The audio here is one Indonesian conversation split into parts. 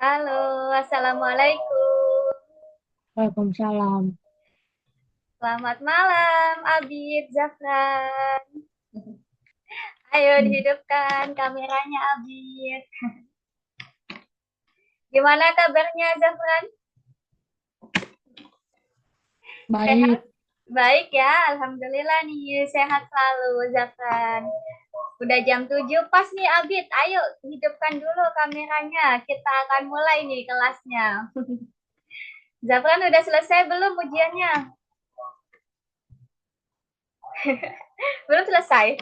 Halo, Assalamualaikum. Waalaikumsalam. Selamat malam, Abid Zafran. Ayo Hmm, dihidupkan kameranya, Abid. Gimana kabarnya, Zafran? Sehat? Baik, Baik ya, Alhamdulillah nih, sehat selalu, Zafran. Udah jam 7 pas nih, Abid. Ayo, hidupkan dulu kameranya. Kita akan mulai nih kelasnya. Zafran udah selesai belum ujiannya? Belum selesai.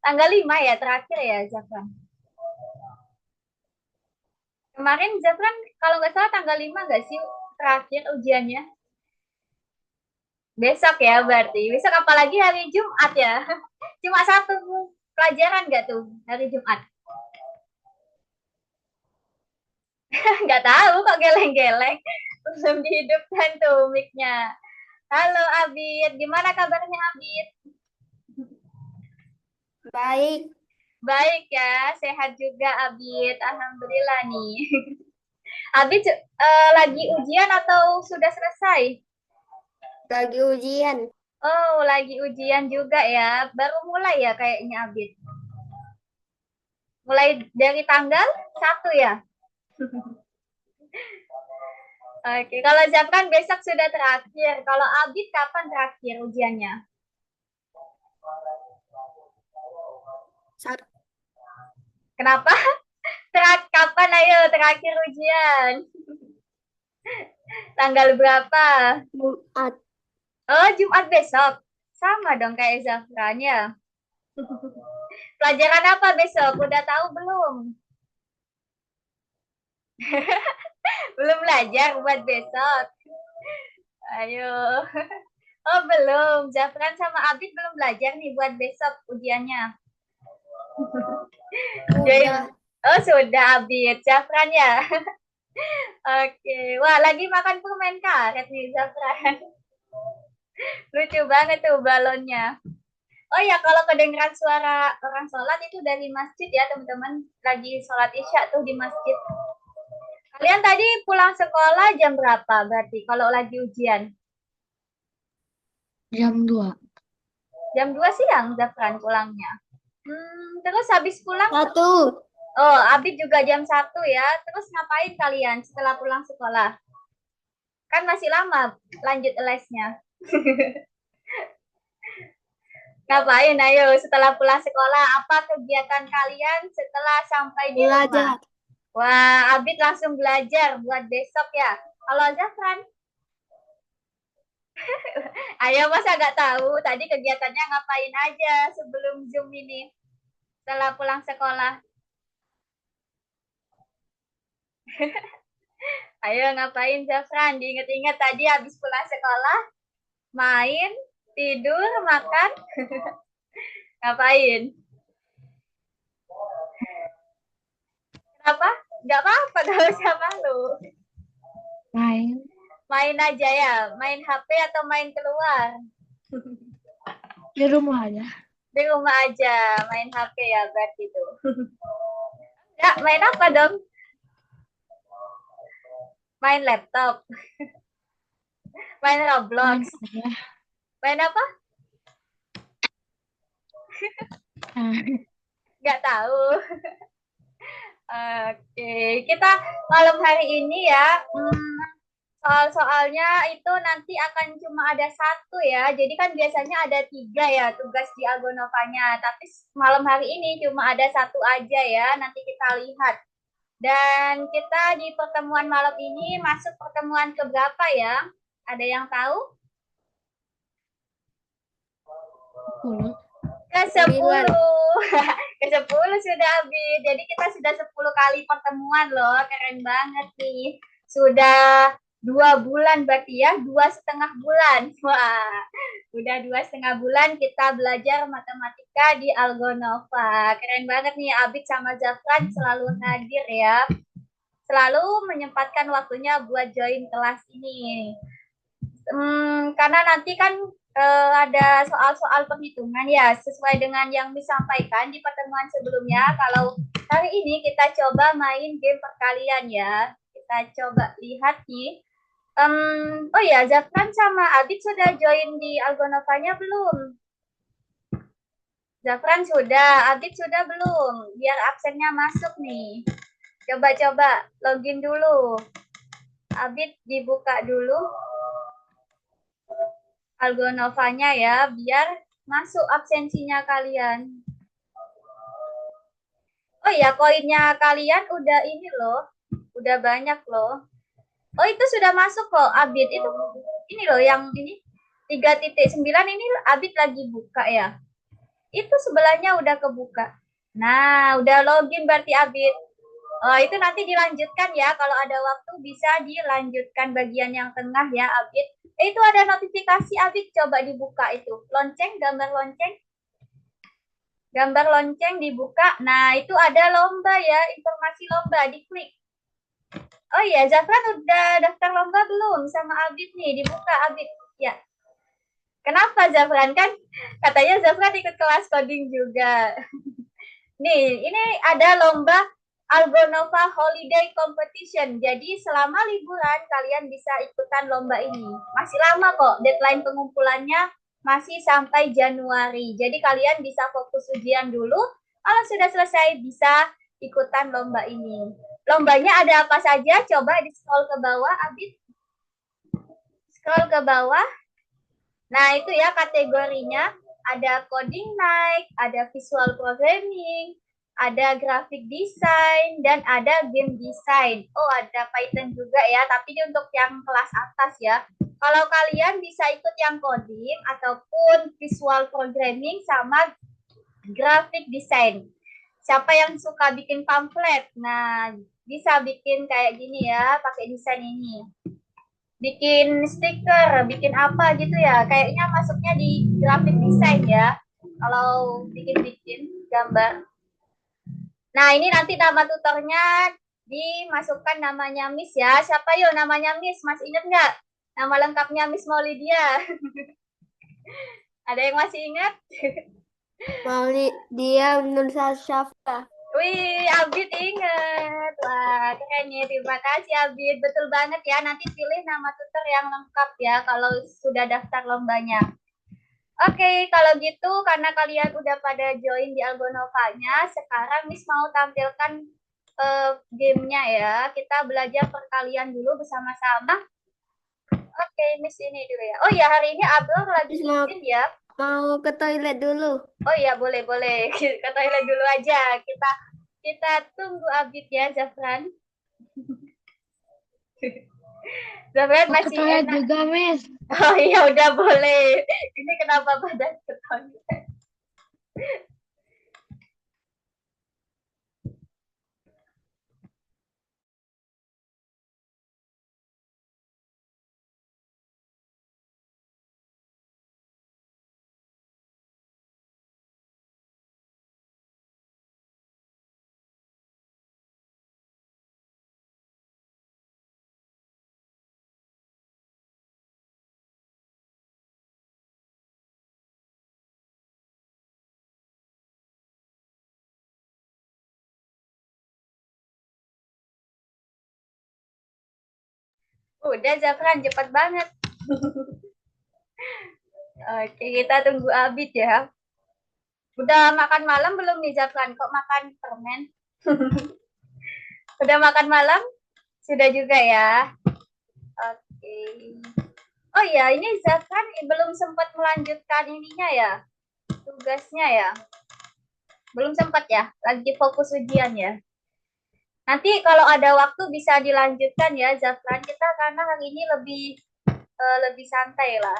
Tanggal 5 ya, terakhir ya, Zafran. Kemarin Zafran kalau nggak salah tanggal 5 nggak sih terakhir ujiannya? Besok ya berarti. Besok apalagi hari Jumat ya. Cuma satu pelajaran nggak tuh hari Jumat? Nggak tahu kok geleng-geleng. Belum dihidupkan tuh mic-nya. Halo Abid, gimana kabarnya Abid? baik. Baik ya, sehat juga Abid. Alhamdulillah nih. Abid lagi ujian atau sudah selesai? Lagi ujian. Oh, lagi ujian juga ya. Baru mulai ya kayaknya Abid. Mulai dari tanggal 1 ya. Oke, kalau Zafran besok sudah terakhir. Kalau Abid kapan terakhir ujiannya? Saat Kenapa? Kapan ayo terakhir ujian? Tanggal berapa? Jumat. Oh, Jumat besok. Sama dong kayak Zafran ya. Pelajaran apa besok? Udah tahu belum? Belum belajar buat besok. Ayo. Oh, belum. Zafran sama Abid belum belajar nih buat besok ujiannya. Jadi, Udah. oh sudah Abid. Zafran ya. Oke. Wah, lagi makan permen karet nih Zafran. Lucu banget tuh balonnya. Oh ya, kalau kedengeran suara orang sholat itu dari masjid ya teman-teman. Lagi sholat isya tuh di masjid. Kalian tadi pulang sekolah jam berapa berarti kalau lagi ujian? Jam 2. Jam 2 siang Zafran pulangnya. Terus habis pulang, Satu. oh Abid juga jam 1 ya. Terus ngapain kalian setelah pulang sekolah? Kan masih lama lanjut lesnya. Ngapain ayo setelah pulang sekolah? Apa kegiatan kalian setelah sampai di rumah? Belajar. Wah, Abid langsung belajar buat besok ya. Kalau Zafran, ayo masa nggak tahu tadi kegiatannya ngapain aja sebelum Zoom ini setelah pulang sekolah. Ayo ngapain Zafran? Diinget-inget tadi habis pulang sekolah, main, tidur, makan, ngapain? Kenapa? Nggak apa-apa kalau sama lu. Main. Main aja ya, main HP atau main keluar? Di rumah aja. Di rumah aja, main HP ya berarti itu. Ya, main apa dong? Main laptop, main Main Roblox, aja. main apa? Nah, Nggak tahu. Oke, kita malam hari ini ya, soal-soalnya itu nanti akan cuma ada satu ya. Jadi kan biasanya ada tiga ya tugas di Algonovanya. Tapi malam hari ini cuma ada satu aja ya. Nanti kita lihat. Dan kita di pertemuan malam ini masuk pertemuan ke berapa ya? Ada yang tahu? 10. Ke 9. 10. Ke 10 sudah habis. Jadi kita sudah 10 kali pertemuan loh. Keren banget nih. Sudah 2 bulan berarti ya. 2,5 bulan. Wah, udah 2,5 bulan kita belajar matematika di Algonova. Keren banget nih Abid sama Zafran selalu hadir ya. Selalu menyempatkan waktunya buat join kelas ini. Karena nanti kan ada soal-soal perhitungan ya, sesuai dengan yang disampaikan di pertemuan sebelumnya. Kalau hari ini kita coba main game perkalian ya. kita coba lihat nih. Oh ya, Zafran sama Abid sudah join di Algonovanya belum? Zafran sudah, Abid sudah belum? Biar absennya masuk nih. Coba-coba login dulu. Abid dibuka dulu Algonovanya ya, biar masuk absensinya kalian. Oh ya, koinnya kalian udah ini loh, udah banyak loh. Oh itu sudah masuk kok, Abid. Itu ini loh yang ini 3.9 ini Abid lagi buka ya. Itu sebelahnya udah kebuka. Nah, udah login berarti Abid. Oh, itu nanti dilanjutkan ya. Kalau ada waktu bisa dilanjutkan bagian yang tengah ya, Abid. Itu ada notifikasi Abid, coba dibuka itu. Lonceng, gambar lonceng. Gambar lonceng dibuka. Nah, itu ada lomba ya, informasi lomba, diklik. Oh iya, Zafran udah daftar lomba belum sama Abid nih? Dibuka Abid. Ya. Kenapa Zafran? Kan katanya Zafran ikut kelas coding juga. Nih, ini ada lomba Algonova Holiday Competition. Jadi selama liburan kalian bisa ikutan lomba ini. Masih lama kok, deadline pengumpulannya masih sampai Januari. Jadi kalian bisa fokus ujian dulu. Kalau sudah selesai bisa ikutan lomba ini. Lombanya ada apa saja? Coba di scroll ke bawah, Abid. Scroll ke bawah. Nah, itu ya kategorinya. Ada coding night, ada visual programming, ada graphic design, dan ada game design. Oh, ada Python juga ya, tapi ini untuk yang kelas atas ya. Kalau kalian bisa ikut yang coding ataupun visual programming sama graphic design. Siapa yang suka bikin pamflet? Nah, bisa bikin kayak gini ya, pakai desain ini. Bikin stiker, bikin apa gitu ya. Kayaknya masuknya di graphic design ya. Kalau bikin-bikin gambar. Nah, ini nanti nama tutornya dimasukkan namanya Miss ya. Siapa yuk namanya Miss? Masih ingat nggak? Nama lengkapnya Miss Maulidia. Ada yang masih ingat? Maulidia Nur Syafa. Wih, Abid inget. Wah, keren ya. Terima kasih, Abid. Betul banget ya. Nanti pilih nama tutor yang lengkap ya kalau sudah daftar lombanya. Oke, kalau gitu karena kalian udah pada join di Algonovanya, sekarang Miss mau tampilkan gamenya ya. Kita belajar perkalian dulu bersama-sama. Oke, Miss ini dulu ya. Oh ya, hari ini Abdul lagi izin ya. Mau ke toilet dulu. Oh iya, boleh. Ke toilet dulu aja. Kita tunggu Abid ya, Zafran. Zafran Mau ke masih toilet enak. juga, Miss. Oh iya, udah boleh. Ini kenapa pada ke toilet? Udah, Zafran, cepet banget. Oke, kita tunggu Abid ya. Udah makan malam belum nih, Zafran? Kok makan permen? Udah makan malam? Sudah juga ya. Oke. Oh iya, ini Zafran belum sempat melanjutkan ininya ya, tugasnya ya. Belum sempat ya, lagi fokus ujian ya. Nanti kalau ada waktu bisa dilanjutkan ya, Zafran. Kita karena hari ini lebih santai lah.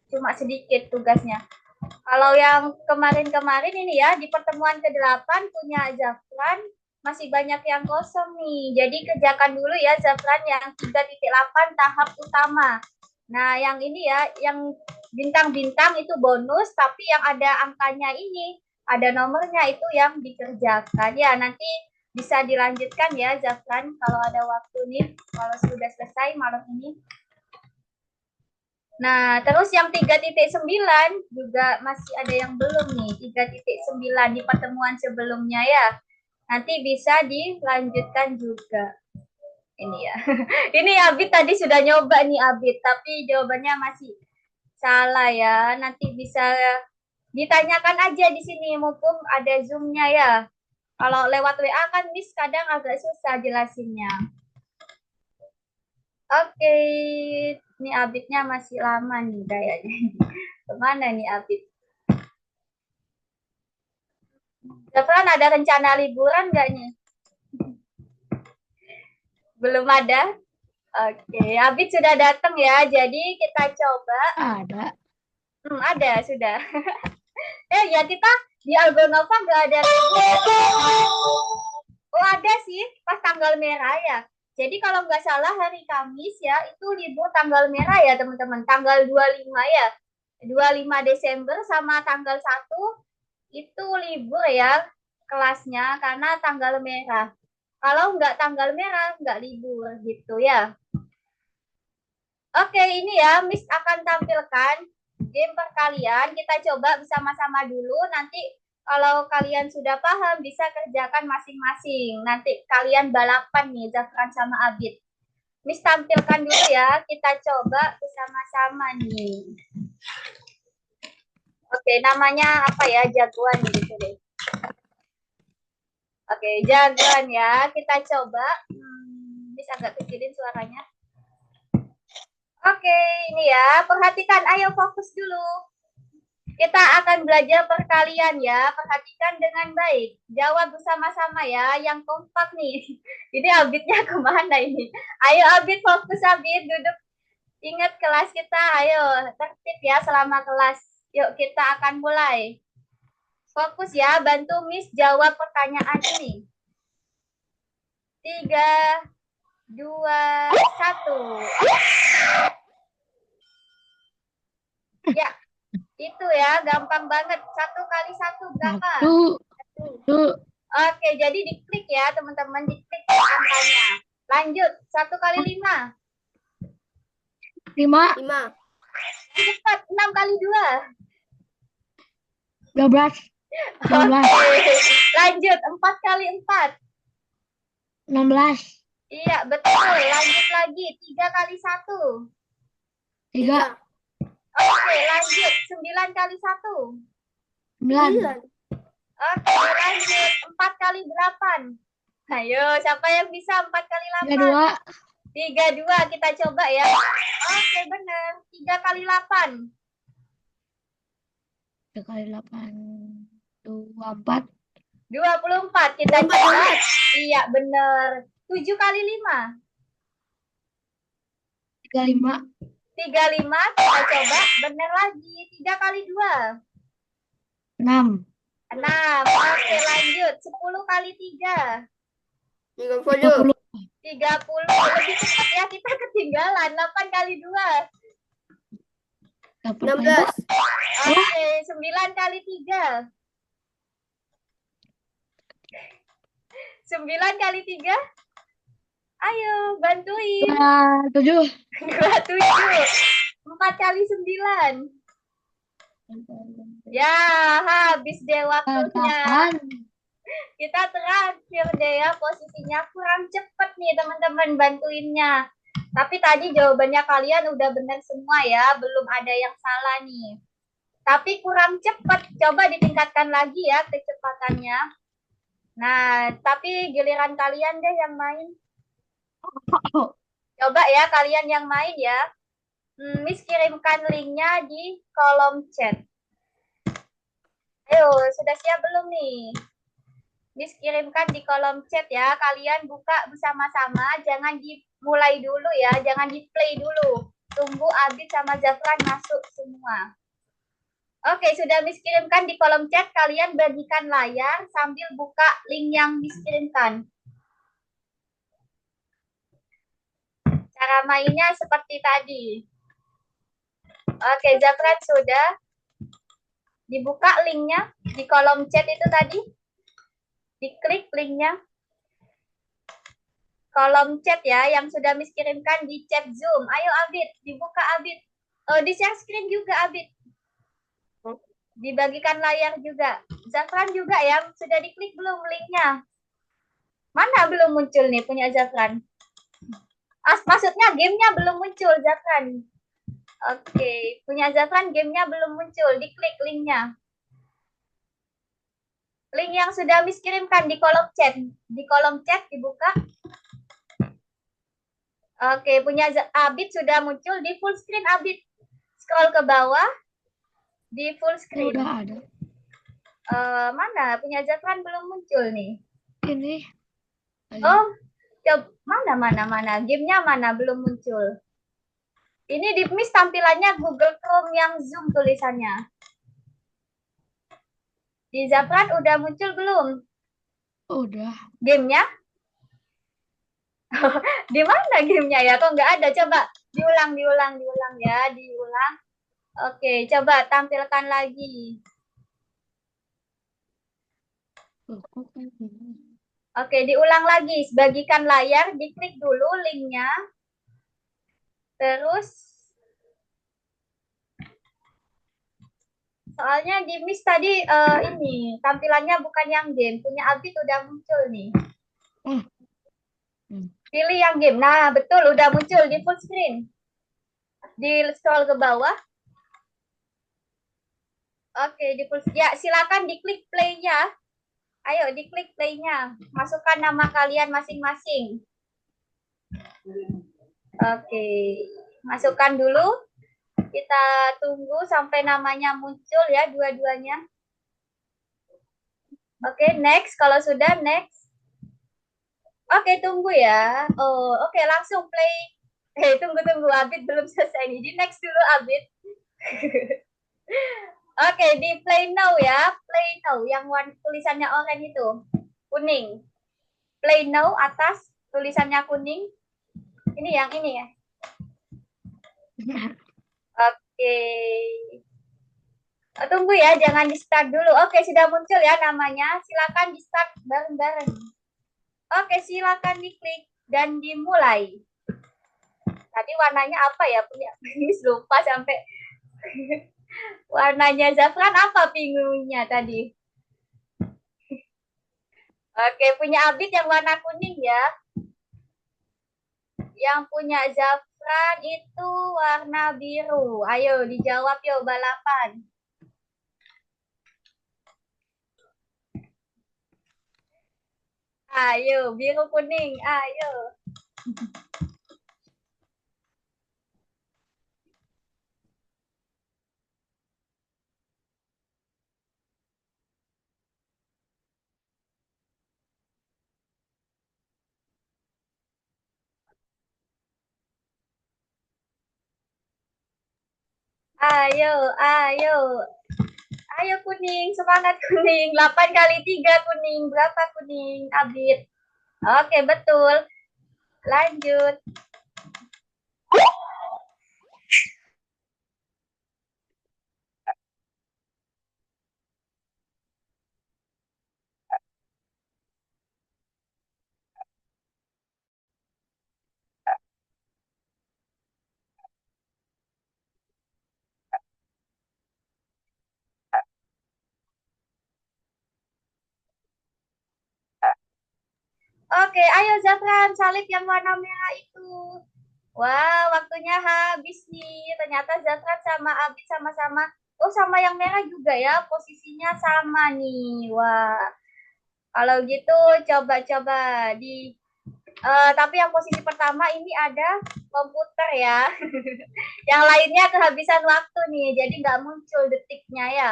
Cuma sedikit tugasnya. Kalau yang kemarin-kemarin ini ya, di pertemuan ke-8 punya Zafran, masih banyak yang kosong nih. Jadi kerjakan dulu ya Zafran yang 3.8 tahap utama. Nah, yang ini ya, yang bintang-bintang itu bonus, tapi yang ada angkanya ini, ada nomornya itu yang dikerjakan. Ya, nanti bisa dilanjutkan ya Zafran kalau ada waktu nih, kalau sudah selesai malam ini. Nah, terus yang 3.9 juga masih ada yang belum nih, 3.9 di pertemuan sebelumnya ya. Nanti bisa dilanjutkan juga. Ini ya. Ini Abid tadi sudah nyoba nih Abid, tapi jawabannya masih salah ya. Nanti bisa ditanyakan aja di sini mumpung ada Zoom-nya ya. Kalau lewat WA kan Miss kadang agak susah jelasinnya. Oke, ini Abidnya masih lama nih kayaknya. Kemana nih Abid? Zafran ada rencana liburan nggak nih? Belum ada? Oke, Abid sudah datang ya. Jadi kita coba. Ada. Ada sudah. Ya kita di Algonova nggak ada libur. Oh ada sih, pas tanggal merah ya. Jadi kalau nggak salah hari Kamis ya, itu libur tanggal merah ya teman-teman. Tanggal 25 ya. 25 Desember sama tanggal 1 itu libur ya kelasnya karena tanggal merah. Kalau nggak tanggal merah, nggak libur gitu ya. Oke, ini ya, Miss akan tampilkan game perkalian. Kita coba bersama-sama dulu. Nanti kalau kalian sudah paham, bisa kerjakan masing-masing. Nanti kalian balapan nih, Zafran sama Abid. Miss tampilkan dulu ya. Kita coba bersama-sama nih. Oke, namanya apa ya? Jagoan gitu deh. Oke, jagoan ya. Kita coba. Miss agak kecilin suaranya. Oke, ini ya. Perhatikan, ayo fokus dulu. Kita akan belajar perkalian ya. Perhatikan dengan baik. Jawab bersama-sama ya. Yang kompak nih. Ini Abidnya kemana ini? Ayo Abid, fokus Abid. Duduk. Ingat kelas kita. Ayo, tertib ya selama kelas. Yuk, kita akan mulai. Fokus ya. Bantu Miss jawab pertanyaan ini. 3, 2, 1. Ya, itu ya. Gampang banget. 1 kali 1 berapa? 1. Oke, jadi diklik ya teman-teman, diklik angkanya. Lanjut, 1 kali 5. 5. Cepat, 6 kali 2. 12. Oke, lanjut, 4 kali 4. 16. Iya, betul. Lanjut lagi, 3 kali 1. 3. Oke, lanjut, 9 kali 1. 9. Oke, lanjut, 4 kali 8. Ayo, siapa yang bisa 4 kali 8? 32. 32, kita coba ya. Oke, benar. 3 kali 8. 3 kali 8. 24. 24, kita coba. Iya, benar. 7 kali 5. 35. 35, kita coba. Benar lagi. 3 kali 2. 6. 6. Oke, lanjut. 10 kali 3. 30. 30. Lebih cepat ya, kita ketinggalan. 8 kali 2. 16. Oke, 9 kali 3. 9 kali 3. Ayo, bantuin. 7. 27. 4 kali 9. Ya, habis deh waktunya. 8. Kita terakhir deh ya, posisinya kurang cepet nih teman-teman bantuinnya. Tapi tadi jawabannya kalian udah benar semua ya, belum ada yang salah nih. Tapi kurang cepet, coba ditingkatkan lagi ya kecepatannya. Nah, tapi giliran kalian deh yang main. Coba ya kalian yang main ya. Miss kirimkan linknya di kolom chat. Ayo, sudah siap belum nih? Miss kirimkan di kolom chat ya. Kalian buka bersama-sama. Jangan dimulai dulu ya. Jangan di play dulu. Tunggu Abid sama Zafran masuk semua. Oke, sudah Miss kirimkan di kolom chat. Kalian bagikan layar sambil buka link yang Miss kirimkan. Cara mainnya seperti tadi. Oke, Zafran sudah. Dibuka linknya di kolom chat itu tadi. Diklik linknya. Kolom chat ya, yang sudah Miss kirimkan di chat Zoom. Ayo Abid, dibuka Abid. Di share screen juga Abid. Dibagikan layar juga. Zafran juga ya, sudah diklik belum linknya? Mana belum muncul nih punya Zafran? Maksudnya gamenya belum muncul, Zafran. Oke, punya Zafran gamenya belum muncul. Diklik linknya. Link yang sudah Miss kirimkan di kolom chat. Di kolom chat dibuka. Oke, punya Abid sudah muncul di full screen. Abid scroll ke bawah di full screen. Udah ada. Mana? Punya Zafran belum muncul nih. Ini. Oh, coba mana? Gamenya mana belum muncul. Ini di Miss tampilannya Google Chrome yang Zoom tulisannya. Di Zafran udah muncul belum? Udah. Gamenya? Di mana gamenya ya? Kok nggak ada? Coba diulang ya, diulang. Oke, coba tampilkan lagi. Oke, diulang lagi. Bagikan layar, diklik dulu linknya. Terus, soalnya di Miss tadi ini tampilannya bukan yang game. Punya Abid udah muncul nih. Pilih yang game. Nah, betul udah muncul di full screen. Di scroll ke bawah. Oke, di full screen. Ya, silakan diklik play-nya. Ayo diklik play-nya. Masukkan nama kalian masing-masing. Oke, masukkan dulu. Kita tunggu sampai namanya muncul ya dua-duanya. Oke, next. Kalau sudah next. Oke, tunggu ya. Oh, oke, langsung play. Tunggu Abid belum selesai nih. Di next dulu Abid. Oke, di play now ya. Play now yang tulisannya oranye itu. Kuning. Play now atas tulisannya kuning. Ini yang ini ya. Oke. Tunggu ya, jangan di start dulu. Oke, sudah muncul ya namanya. Silakan di start bareng-bareng. Oke, silakan diklik dan dimulai. Tadi warnanya apa ya? Punya lupa sampai warnanya Zafran apa bingungnya tadi? Oke, punya Abid yang warna kuning ya. Yang punya Zafran itu warna biru. Ayo dijawab yuk balapan. Ayo, biru kuning, ayo. Ayo, ayo. Ayo kuning, semangat kuning. 8 kali 3 kuning. Berapa kuning, Abid? Oke, betul. Lanjut. Oke, ayo Zafran, salib yang warna merah itu. Wah, waktunya habis nih. Ternyata Zafran sama Abid sama-sama. Oh, sama yang merah juga ya. Posisinya sama nih. Wah, kalau gitu coba-coba di tapi yang posisi pertama ini ada komputer ya. Yang lainnya kehabisan waktu nih, jadi nggak muncul detiknya ya.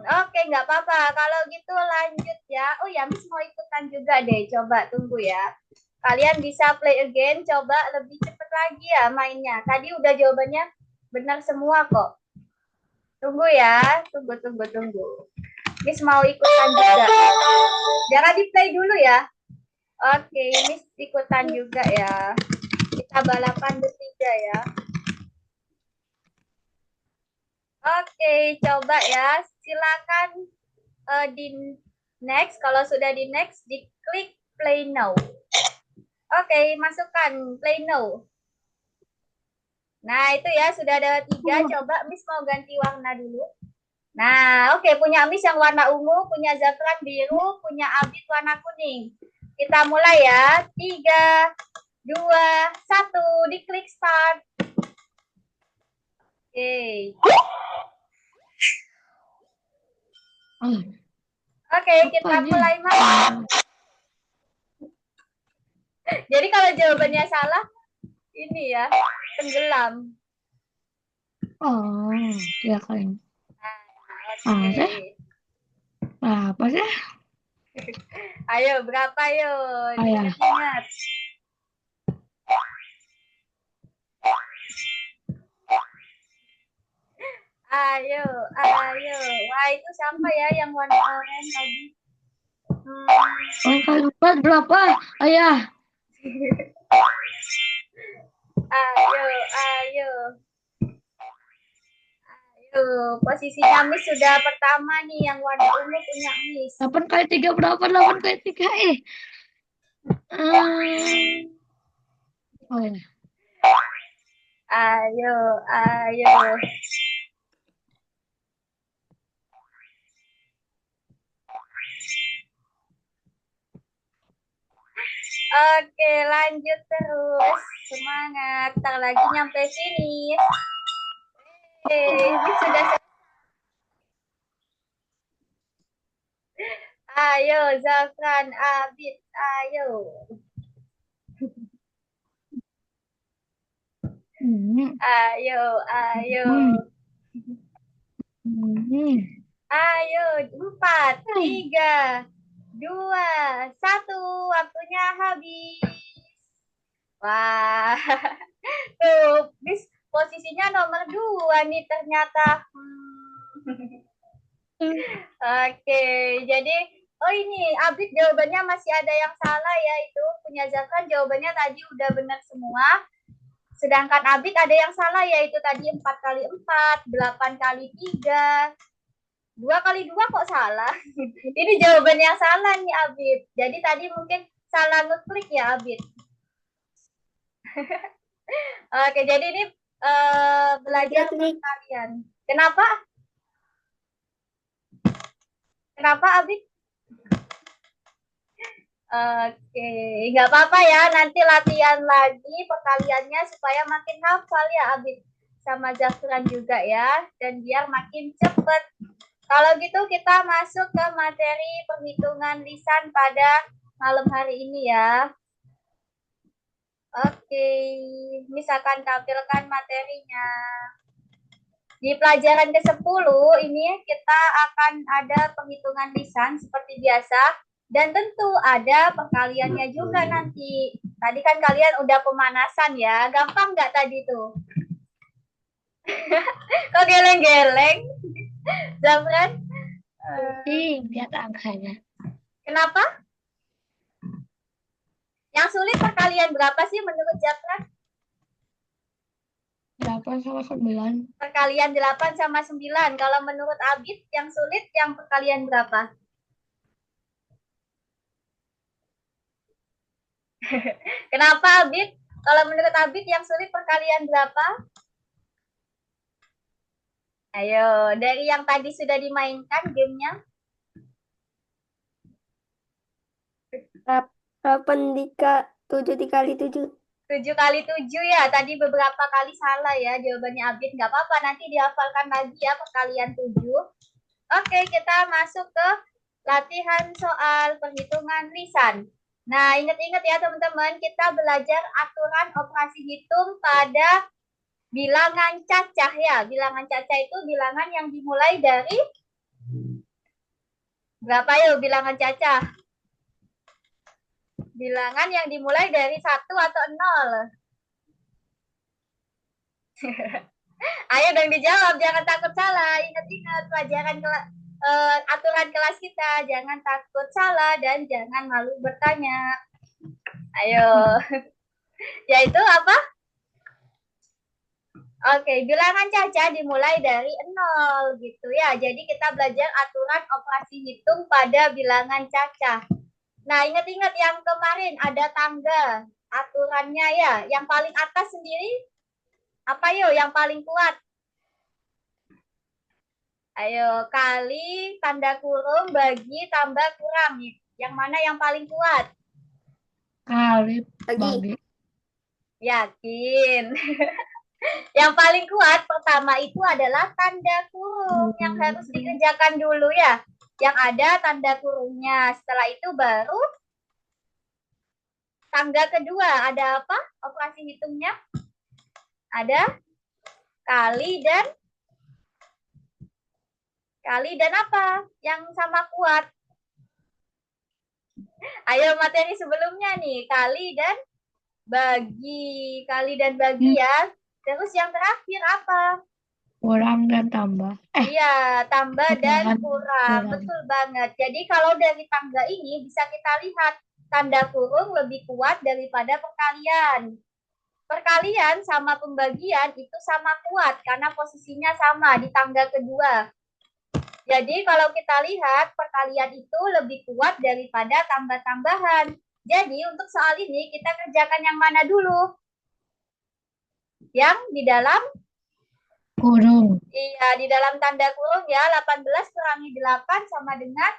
Oke, nggak apa-apa. Kalau gitu lanjut ya. Oh ya, Miss mau ikutan juga deh. Coba tunggu ya. Kalian bisa play again, coba lebih cepat lagi ya mainnya. Tadi udah jawabannya benar semua kok. Tunggu ya, tunggu. Miss mau ikutan juga. Jangan di play dulu ya. Oke, Miss ikutan juga ya. Kita balapan bertiga ya. Oke, coba ya. Silakan di next. Kalau sudah di next, diklik play now. Oke, masukkan play now. Nah, itu ya sudah ada 3. Coba Miss mau ganti warna dulu. Nah, oke, punya Miss yang warna ungu, punya Zafran biru, punya Abid warna kuning. Kita mulai ya. 3, 2, 1. Diklik start. Oke. Oke, kita mulai main. Jadi kalau jawabannya salah, ini ya, tenggelam. Oh, dia keren. Oke. Apa sih? Ayo, berapa yuk? Ingat-ingat. Ayo. Wah, itu siapa ya yang warna orange tadi? Kali 4 berapa? Ayah. Ayo. Posisinya Miss sudah pertama nih, yang warna ungu punya Miss. 8 kali 3 berapa? 8 kali 3 Oh ini. Ayo. Oke, lanjut terus. Semangat. Ntar lagi nyampe sini. Ini sudah. Ayo, Zafran, Abid, ayo. Ayo. Ayo, 4, 3, 2, 1. Waktunya habis. Wah, tuh, Miss posisinya nomor 2 nih ternyata. Oke, jadi ini Abid jawabannya masih ada yang salah ya, itu punya Zafran jawabannya tadi udah benar semua. Sedangkan Abid ada yang salah, yaitu tadi 4 kali 4, 8 kali 3, 2 kali 2 kok salah. Ini jawaban yang salah nih Abid. Jadi tadi mungkin salah ngeklik ya Abid. Oke, jadi ini belajar kalian. Kenapa? Kenapa Abid? Oke, nggak apa-apa ya. Nanti latihan lagi perkaliannya supaya makin hafal ya Abid. Sama Zafran juga ya. Dan biar makin cepet. Kalau gitu kita masuk ke materi perhitungan lisan pada malam hari ini ya. Oke, misalkan tampilkan materinya. Di pelajaran ke-10 ini kita akan ada perhitungan lisan seperti biasa. Dan tentu ada perkaliannya juga nanti. Tadi kan kalian udah pemanasan ya. Gampang nggak tadi tuh? Kok geleng-geleng? Zafran? Lihat angkanya. Kenapa? Yang sulit perkalian berapa sih menurut Zafran? 8 sama 9. Perkalian 8 sama 9. Kalau menurut Abid yang sulit yang perkalian berapa? Kenapa Abid? Kalau menurut Abid yang sulit perkalian berapa? Ayo, dari yang tadi sudah dimainkan gamenya. 7 dikali 7. 7 kali 7 ya. Tadi beberapa kali salah ya jawabannya Abid. Nggak apa-apa, nanti dihafalkan lagi ya perkalian 7. Oke, kita masuk ke latihan soal perhitungan lisan. Nah, ingat-ingat ya teman-teman, kita belajar aturan operasi hitung pada bilangan cacah ya. Bilangan cacah itu bilangan yang dimulai dari berapa yuk bilangan cacah? Bilangan yang dimulai dari 1 atau 0? Ayo dong dijawab, jangan takut salah. Ingat-ingat pelajaran aturan kelas kita, jangan takut salah dan jangan malu bertanya. Ayo. Yaitu apa? Oke, bilangan cacah dimulai dari 0 gitu ya. Jadi kita belajar aturan operasi hitung pada bilangan cacah. Nah, ingat-ingat yang kemarin ada tangga aturannya ya. Yang paling atas sendiri apa yuk yang paling kuat? Ayo, kali tanda kurung bagi tambah kurang. Yang mana yang paling kuat? Kali Bagi. bagi. Yakin. Yang paling kuat pertama itu adalah tanda kurung yang harus dikerjakan dulu ya. Yang ada tanda kurungnya. Setelah itu baru tangga kedua. Ada apa? Operasi hitungnya. Ada kali dan apa? Yang sama kuat. Ayo materi sebelumnya nih. Kali dan bagi. Kali dan bagi ya. Terus yang terakhir apa? Kurang dan tambah. Iya, tambah dan Kurang. kurang. Betul banget. Jadi kalau dari tangga ini bisa kita lihat tanda kurung lebih kuat daripada perkalian. Perkalian sama pembagian itu sama kuat karena posisinya sama di tangga kedua. Jadi kalau kita lihat perkalian itu lebih kuat daripada tambah-tambahan. Jadi untuk soal ini kita kerjakan yang mana dulu? Yang di dalam Kurung. Iya, di dalam tanda kurung ya, 18 kurangi 8 sama dengan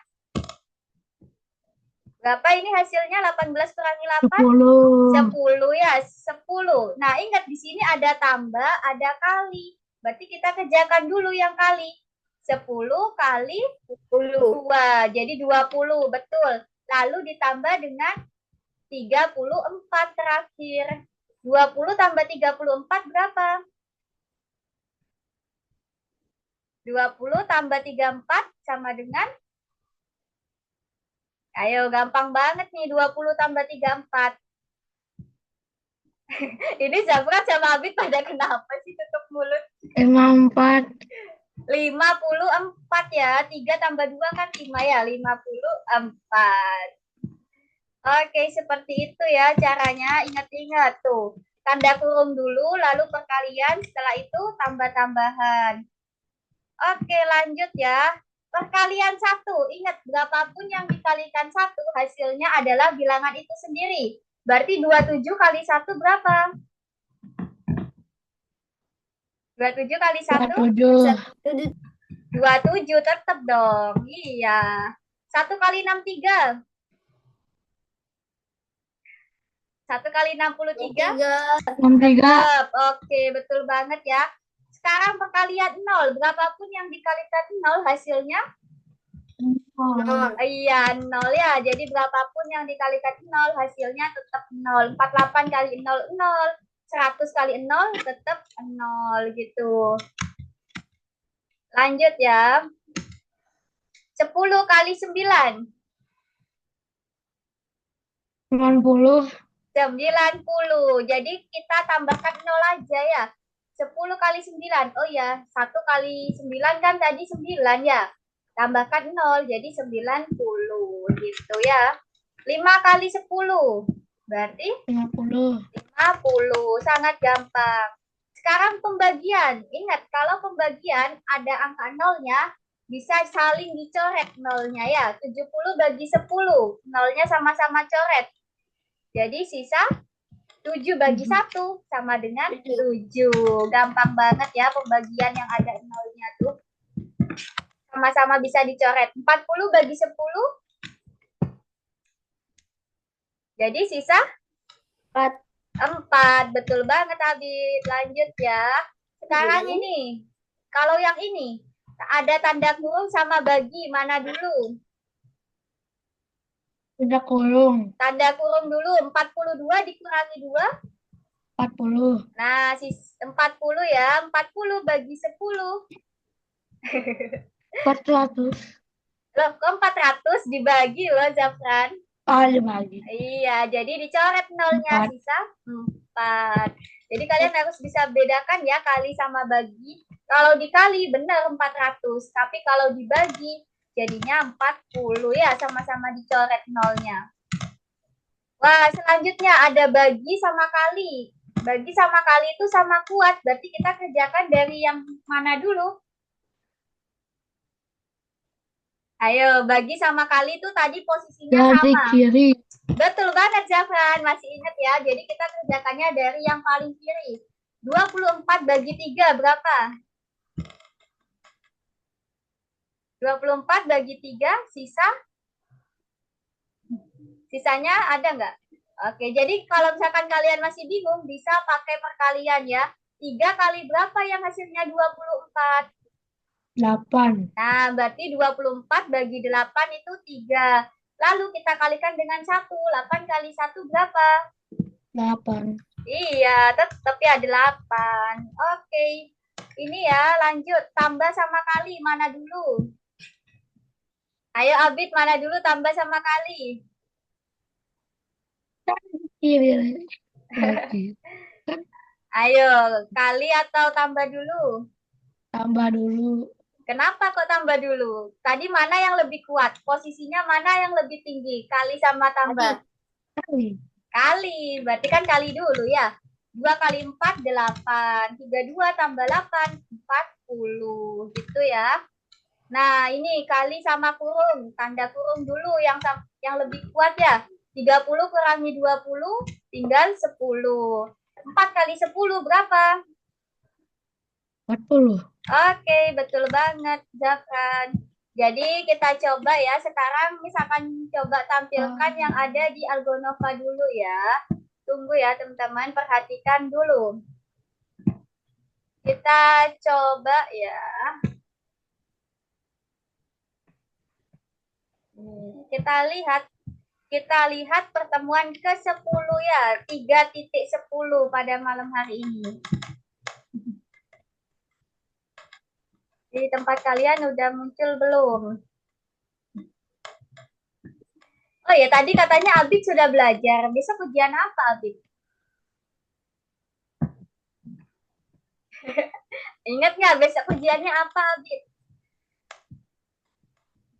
berapa ini hasilnya? 18 kurangi 8? 10. 10 ya, 10. Nah, ingat di sini ada tambah, ada kali. Berarti kita kerjakan dulu yang kali. 10 kali 2, jadi 20, betul. Lalu ditambah dengan 34 terakhir. 20 tambah 34 berapa? 20 tambah 34 sama dengan, ayo gampang banget nih, 20 tambah 34. Ini Zafran sama Abid pada kenapa sih tutup mulut? 54. 54 ya, 3 tambah 2 kan 5 ya, 54. Oke, seperti itu ya caranya, ingat-ingat tuh. Tanda kurung dulu, lalu perkalian, setelah itu tambah-tambahan. Oke, lanjut ya. Perkalian 1, ingat berapapun yang dikalikan 1, hasilnya adalah bilangan itu sendiri. Berarti 27 kali 1 berapa? 27 kali 1? 27. 27 tetap dong. Iya. 1 kali 63. 1 kali 63? 63. Tetap. Oke, betul banget ya. Sekarang perkalian 0. Berapapun yang dikalikan 0 hasilnya? 0. Iya, 0 ya. Jadi berapapun yang dikalikan 0 hasilnya tetap 0. 48 kali 0, 0. 100 kali 0 tetap 0 gitu. Lanjut ya. 10 kali 9. 90. 90. Jadi kita tambahkan 0 aja ya. 10 kali 9. Oh ya, 1 kali 9 kan tadi 9 ya. Tambahkan 0 jadi 90 gitu ya. 5 kali 10. Berarti 50. 50. Sangat gampang. Sekarang pembagian. Ingat kalau pembagian ada angka nolnya bisa saling dicoret nolnya ya. 70 bagi 10. Nolnya sama-sama coret. Jadi sisa 7 bagi 1 sama dengan 7. Gampang banget ya pembagian yang ada nolnya tuh. Sama-sama bisa dicoret. 40 bagi 10. Jadi sisa 4. 4. Betul banget Abid. Lanjut ya. Sekarang ini. Kalau yang ini. Ada tanda kurung sama bagi. Mana dulu? Tidak kurung. Tanda kurung dulu. 42 dikurangi 2. 40. Nah, 40 ya. 40 bagi 10. 400. Loh, kok 400 dibagi loh, Zafran? Oh, dibagi. Iya, jadi dicoret nolnya, 4. sisa 4. Jadi kalian harus bisa bedakan ya kali sama bagi. Kalau dikali benar 400, tapi kalau dibagi jadinya 40 ya, sama-sama dicoret nolnya. Wah, selanjutnya ada bagi sama kali. Bagi sama kali itu sama kuat, berarti kita kerjakan dari yang mana dulu? Ayo, bagi sama kali itu tadi posisinya Dari sama. kiri. Betul banget, Zafran. Masih ingat ya? Jadi kita kerjakannya dari yang paling kiri. 24 bagi 3 berapa? 24 bagi 3, sisanya ada nggak? Oke, jadi kalau misalkan kalian masih bingung, bisa pakai perkalian ya. 3 kali berapa yang hasilnya 24? 8. Nah, berarti 24 bagi 8 itu 3. Lalu kita kalikan dengan 1. 8 kali 1 berapa? 8. Iya, tapi ada 8. Oke. Ini ya, lanjut. Tambah sama kali, mana dulu? Ayo Abid, mana dulu tambah sama kali? Iya, lagi. Ayo, kali atau tambah dulu? Tambah dulu. Kenapa kok tambah dulu? Tadi mana yang lebih kuat? Posisinya mana yang lebih tinggi? Kali sama tambah? Kali. Kali. Berarti kan kali dulu ya. 2 kali 4, 8. 32 tambah 8, 40. Gitu ya. Nah, ini kali sama kurung. Tanda kurung dulu yang lebih kuat ya. 30 kurangi 20, tinggal 10. 4 kali 10 berapa? 40. Oke, betul banget, Zafran. Jadi kita coba ya, sekarang misalkan coba tampilkan yang ada di Algonova dulu ya. Tunggu ya teman-teman, perhatikan dulu. Kita coba ya. Kita lihat pertemuan ke-10 ya, 3.10 pada malam hari ini. Di tempat kalian udah muncul belum? Oh ya, tadi katanya Abid sudah belajar. Besok ujian apa, Abid? Ingat nggak besok ujiannya apa, Abid?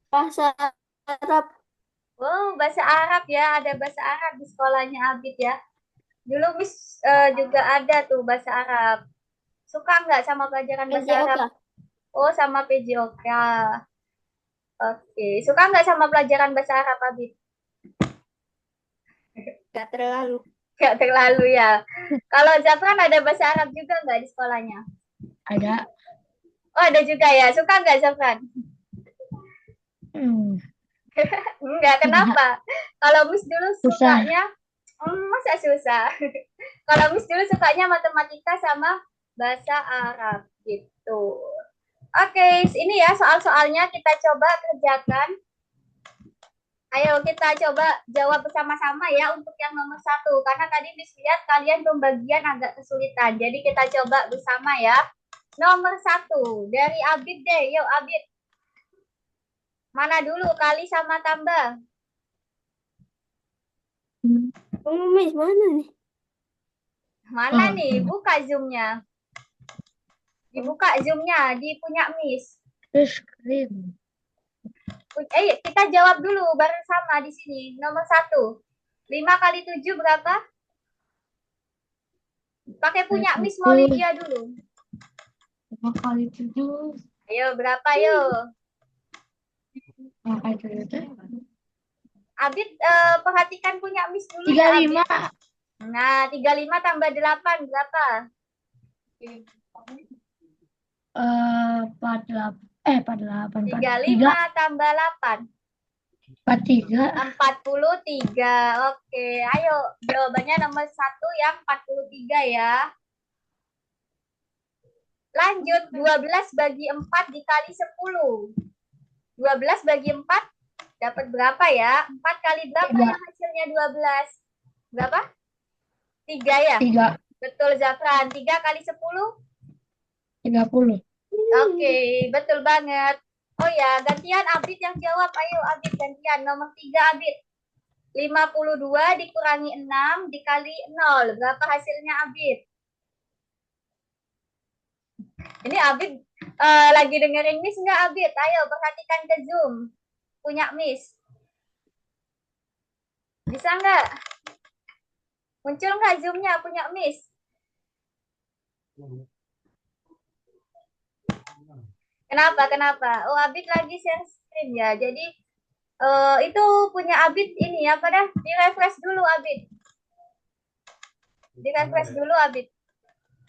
Bahasa Arab. Oh, bahasa Arab ya. Ada bahasa Arab di sekolahnya Abid ya. Dulu Miss juga ada tuh bahasa Arab. Suka nggak sama pelajaran bahasa PJOK. Arab? Oh, sama PJOK. Oke. Suka nggak sama pelajaran bahasa Arab, Abid? Gak terlalu. Nggak terlalu ya. Kalau Zafran ada bahasa Arab juga nggak di sekolahnya? Ada. Oh, ada juga ya. Suka nggak Zafran? Hmm. Enggak, kenapa? Kalau Miss dulu Susah. sukanya, masa susah? Kalau Miss dulu sukanya matematika sama bahasa Arab gitu. Oke, ini ya soal-soalnya kita coba kerjakan. Ayo kita coba jawab bersama-sama ya untuk yang nomor 1. Karena tadi Miss lihat kalian pembagian agak kesulitan. Jadi kita coba bersama ya. Nomor 1 dari Abid deh. Yuk Abid. Mana dulu kali sama tambah? Miss, mana nih? Mana nih? Buka zoomnya. Dibuka zoomnya di punya Miss. Screen. Kita jawab dulu bareng sama di sini. Nomor 1. 5 kali 7 berapa? Pakai punya Miss Maulidia dulu. 5 kali 7. Ayo berapa yuk? Abid perhatikan punya Miss dulu ya Abid. 35. Nah, 35 tambah 8 berapa? 48. 48. 35 tambah 8. 43. 43. Oke, ayo jawabannya nomor 1 yang 43 ya. Lanjut, 12 bagi 4 dikali 10. 12 bagi 4 dapat berapa ya? 4 kali berapa 3. yang hasilnya 12? Berapa? 3 ya? 3. Betul Zafran. 3 kali 10? 30. Oke, betul banget. Oh ya, gantian Abid yang jawab. Ayo Abid gantian. Nomor 3 Abid. 52 dikurangi 6 dikali 0. Berapa hasilnya Abid? Ini Abid lagi dengerin Miss nggak Abid? Ayo perhatikan ke Zoom. Punya Miss. Bisa nggak? Muncul nggak Zoom-nya punya Miss? Kenapa? Oh, Abid lagi share screen ya. Jadi itu punya Abid ini apa dah? Di-refresh dulu Abid. Di-refresh dulu Abid.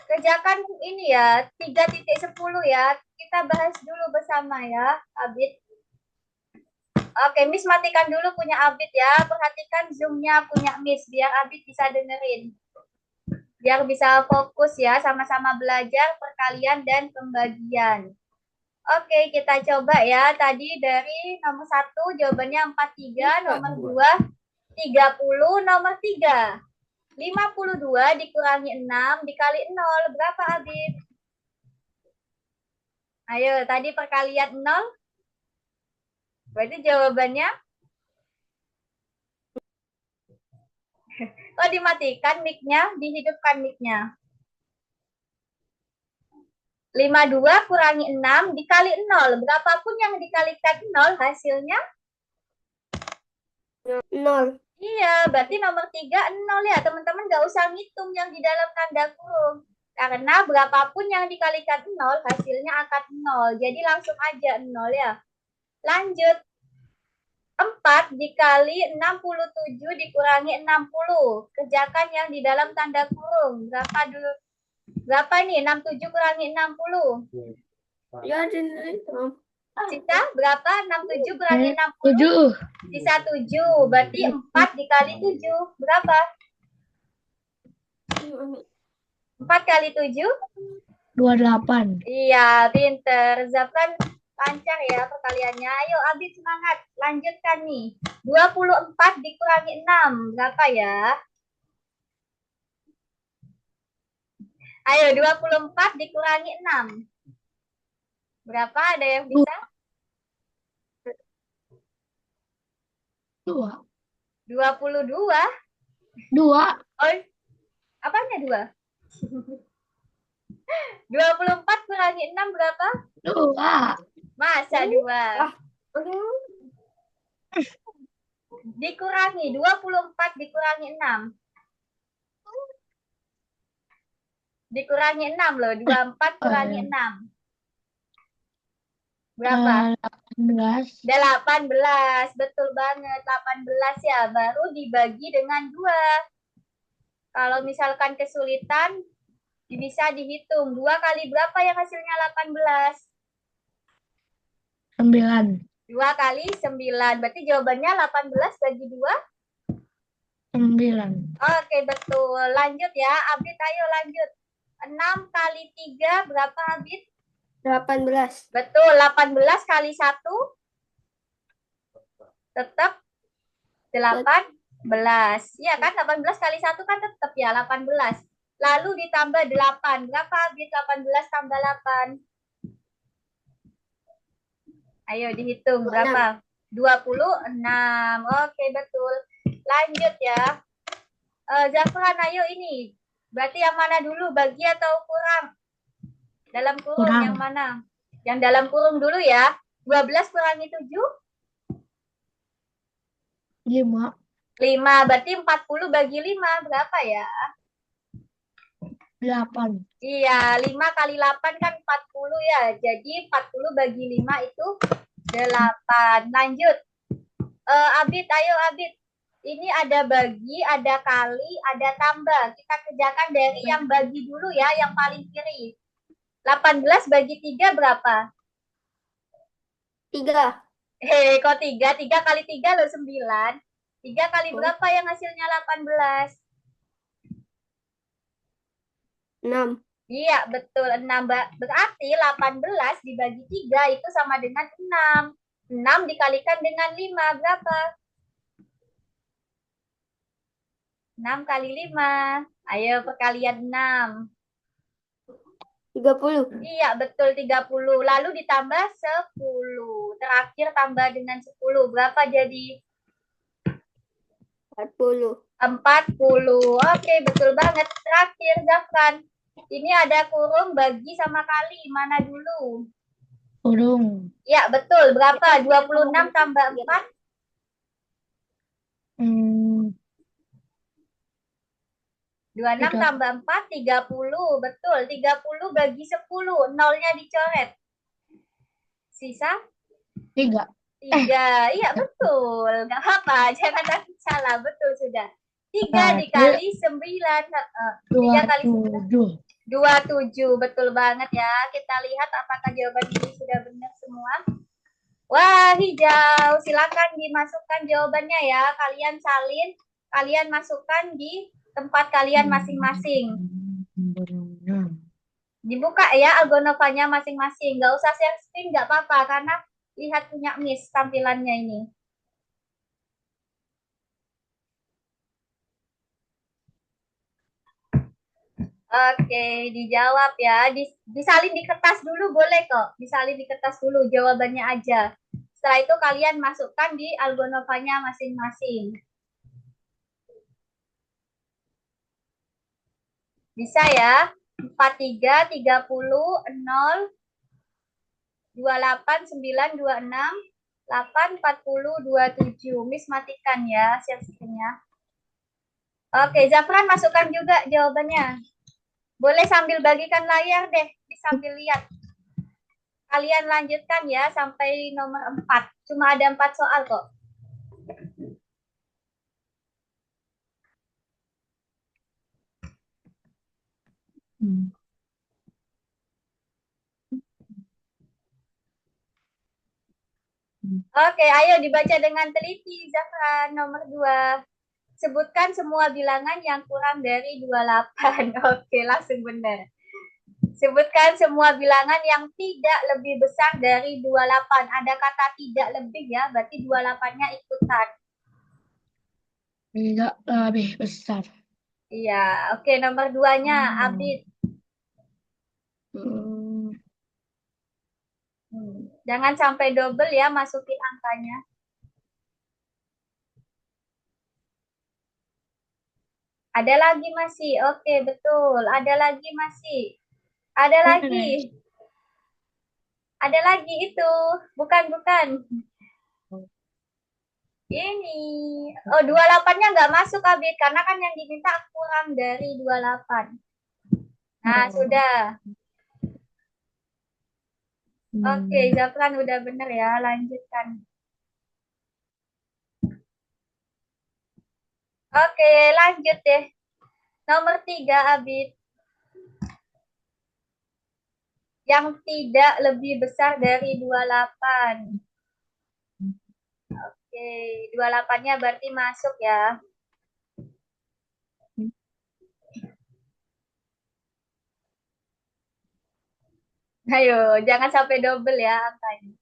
Kerjakan ini ya, 3.10 ya. Kita bahas dulu bersama ya, Abid. Oke, Miss matikan dulu punya Abid ya. Perhatikan Zoom-nya punya Miss biar Abid bisa dengerin. Biar bisa fokus ya, sama-sama belajar perkalian dan pembagian. Oke, kita coba ya. Tadi dari nomor 1 jawabannya 43, nomor 2 30, nomor 3 52 dikurangi 6 dikali 0 berapa, Abid? Ayo, tadi perkalian 0. Berarti jawabannya oh dimatikan mic-nya, dihidupkan mic-nya. 52 kurangi 6 dikali 0. Berapapun yang dikalikan 0 hasilnya 0. iya, berarti nomor 3 0 ya. Teman-teman nggak usah ngitung yang di dalam tanda kurung. Karena berapapun yang dikalikan 0 hasilnya akan 0. Jadi langsung aja 0 ya. Lanjut. 4 dikali 67 dikurangi 60. Kerjakan yang di dalam tanda kurung. Berapa dulu? Berapa ini? 67 kurangi 60. Ya, itu. Sisa berapa? 67 kurangi 60. 7. Sisa 7. Berarti 4 dikali 7. Berapa? 4 kali 7? 28. Iya, pinter. Zafran lancar ya perkaliannya. Ayo, Abid semangat. Lanjutkan nih. 24 dikurangi 6. Berapa ya? Ayo, 24 dikurangi 6. Berapa? Ada yang bisa? 2. 22. 2. Oh, apanya 2? 24 kurangi 6 berapa? 2. Masa 2? Dikurangi 24 dikurangi 6. Dikurangi 6 loh. 24 kurangi 6. Berapa? 18. 18. Betul banget. 18 ya. Baru dibagi dengan 2. Kalau misalkan kesulitan bisa dihitung. 2 kali berapa yang hasilnya 18? 9. 2 kali 9. Berarti jawabannya 18 bagi 2? 9. Oke, betul. Lanjut ya. Abid, ayo lanjut. 6 kali 3 berapa, Abid? 18. Betul. 18 kali 1 tetap 18. Iya kan? 18 kali 1 kan tetap ya 18. Lalu ditambah 8. Berapa, Abid? 18 tambah 8. Ayo dihitung. Berapa? 26. Oke, betul. Lanjut ya. Zafran, ayo ini. Berarti yang mana dulu? Bagi atau kurang? Dalam kurung Kurang. yang mana? Yang dalam kurung dulu ya. 12 kurangi 7? 5. 5. Berarti 40 bagi 5. Berapa ya? 8. Iya, 5 kali 8 kan 40 ya. Jadi 40 bagi 5 itu 8. Lanjut. Abid, ayo Abid. Ini ada bagi, ada kali, ada tambah. Kita kerjakan dari yang bagi dulu ya, yang paling kiri. 18 bagi 3 berapa? 3. Kok 3? 3 kali 3 loh 9. 3 kali berapa yang hasilnya 18? 6. Iya, betul. 6. Berarti 18 dibagi 3 itu sama dengan 6. 6 dikalikan dengan 5 berapa? 6 kali 5. Ayo perkalian 6. 30. Iya, betul 30. Lalu ditambah 10. Terakhir tambah dengan 10. Berapa jadi? 40. 40. Oke, betul banget. Terakhir, Zafran. Ini ada kurung, bagi, sama kali. Mana dulu? Kurung. Ya, betul. Berapa? 26 tambah 4? 26 tambah 4, 30. Betul. 30 bagi 10. Nolnya dicoret. Sisa? 3. 3. Iya, betul. Nggak apa-apa. Jangan takut salah. Betul sudah. 3 dikali 9. 3 kali 9. 27. Betul banget ya. Kita lihat apakah jawaban ini sudah benar semua. Wah, hijau. Silakan dimasukkan jawabannya ya. Kalian salin, kalian masukkan di tempat kalian masing-masing. Dibuka ya Algonovanya masing-masing. Nggak usah share screen, nggak apa-apa. Karena lihat punya Miss tampilannya ini. Oke, dijawab ya. Disalin di kertas dulu boleh kok. Disalin di kertas dulu jawabannya aja. Setelah itu kalian masukkan di Algonovanya masing-masing. Bisa ya? 43, 30, 0, 28, 9, 26, 8, 40, 27. Miss matikan ya share screen-nya. Oke, Zafran masukkan juga jawabannya. Boleh sambil bagikan layar deh, sambil lihat. Kalian lanjutkan ya sampai nomor 4. Cuma ada 4 soal kok. Oke, ayo dibaca dengan teliti, Zafran. Nomor 2. Sebutkan semua bilangan yang kurang dari 28. Oke, langsung benar. Sebutkan semua bilangan yang tidak lebih besar dari 28. Ada kata tidak lebih ya, berarti 28-nya ikutan. Tidak lebih besar. Iya, oke, nomor 2-nya, Abid. Jangan sampai double ya, masukin angkanya. Ada lagi masih, oke betul. Ada lagi masih. Ada lagi. Ada lagi itu. Bukan. Ini. Oh, 28-nya nggak masuk, Abid. Karena kan yang diminta kurang dari 28. Nah, sudah. Oke, Zafran udah bener ya. Lanjutkan. Oke, lanjut deh. Nomor 3, Abid. Yang tidak lebih besar dari 28. Oke, 28-nya berarti masuk ya. Ayo, jangan sampai double ya angkanya.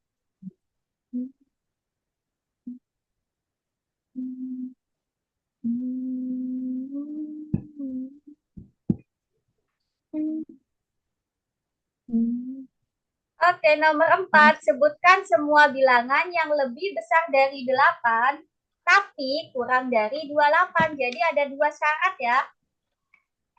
Oke, nomor 4. Sebutkan semua bilangan yang lebih besar dari 8, tapi kurang dari 28. Jadi ada 2 syarat ya.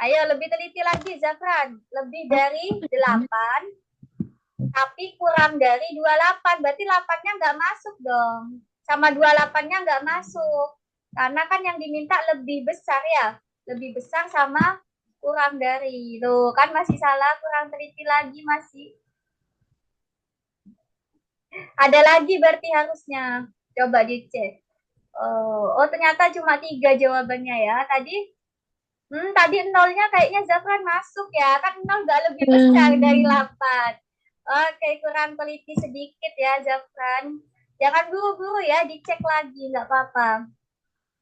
Ayo, lebih teliti lagi, Zafran. Lebih dari 8, tapi kurang dari 28. Berarti 8-nya nggak masuk dong. Sama 28-nya nggak masuk. Karena kan yang diminta lebih besar ya. Lebih besar sama kurang dari. Loh, kan masih salah, kurang teliti lagi masih. Ada lagi berarti harusnya. Coba dicek. Oh, ternyata cuma 3 jawabannya ya. Tadi nolnya kayaknya Zafran masuk ya. Kan nol nggak lebih besar dari 8. Oke, kurang teliti sedikit ya Zafran. Jangan buru-buru ya, dicek lagi, nggak apa-apa.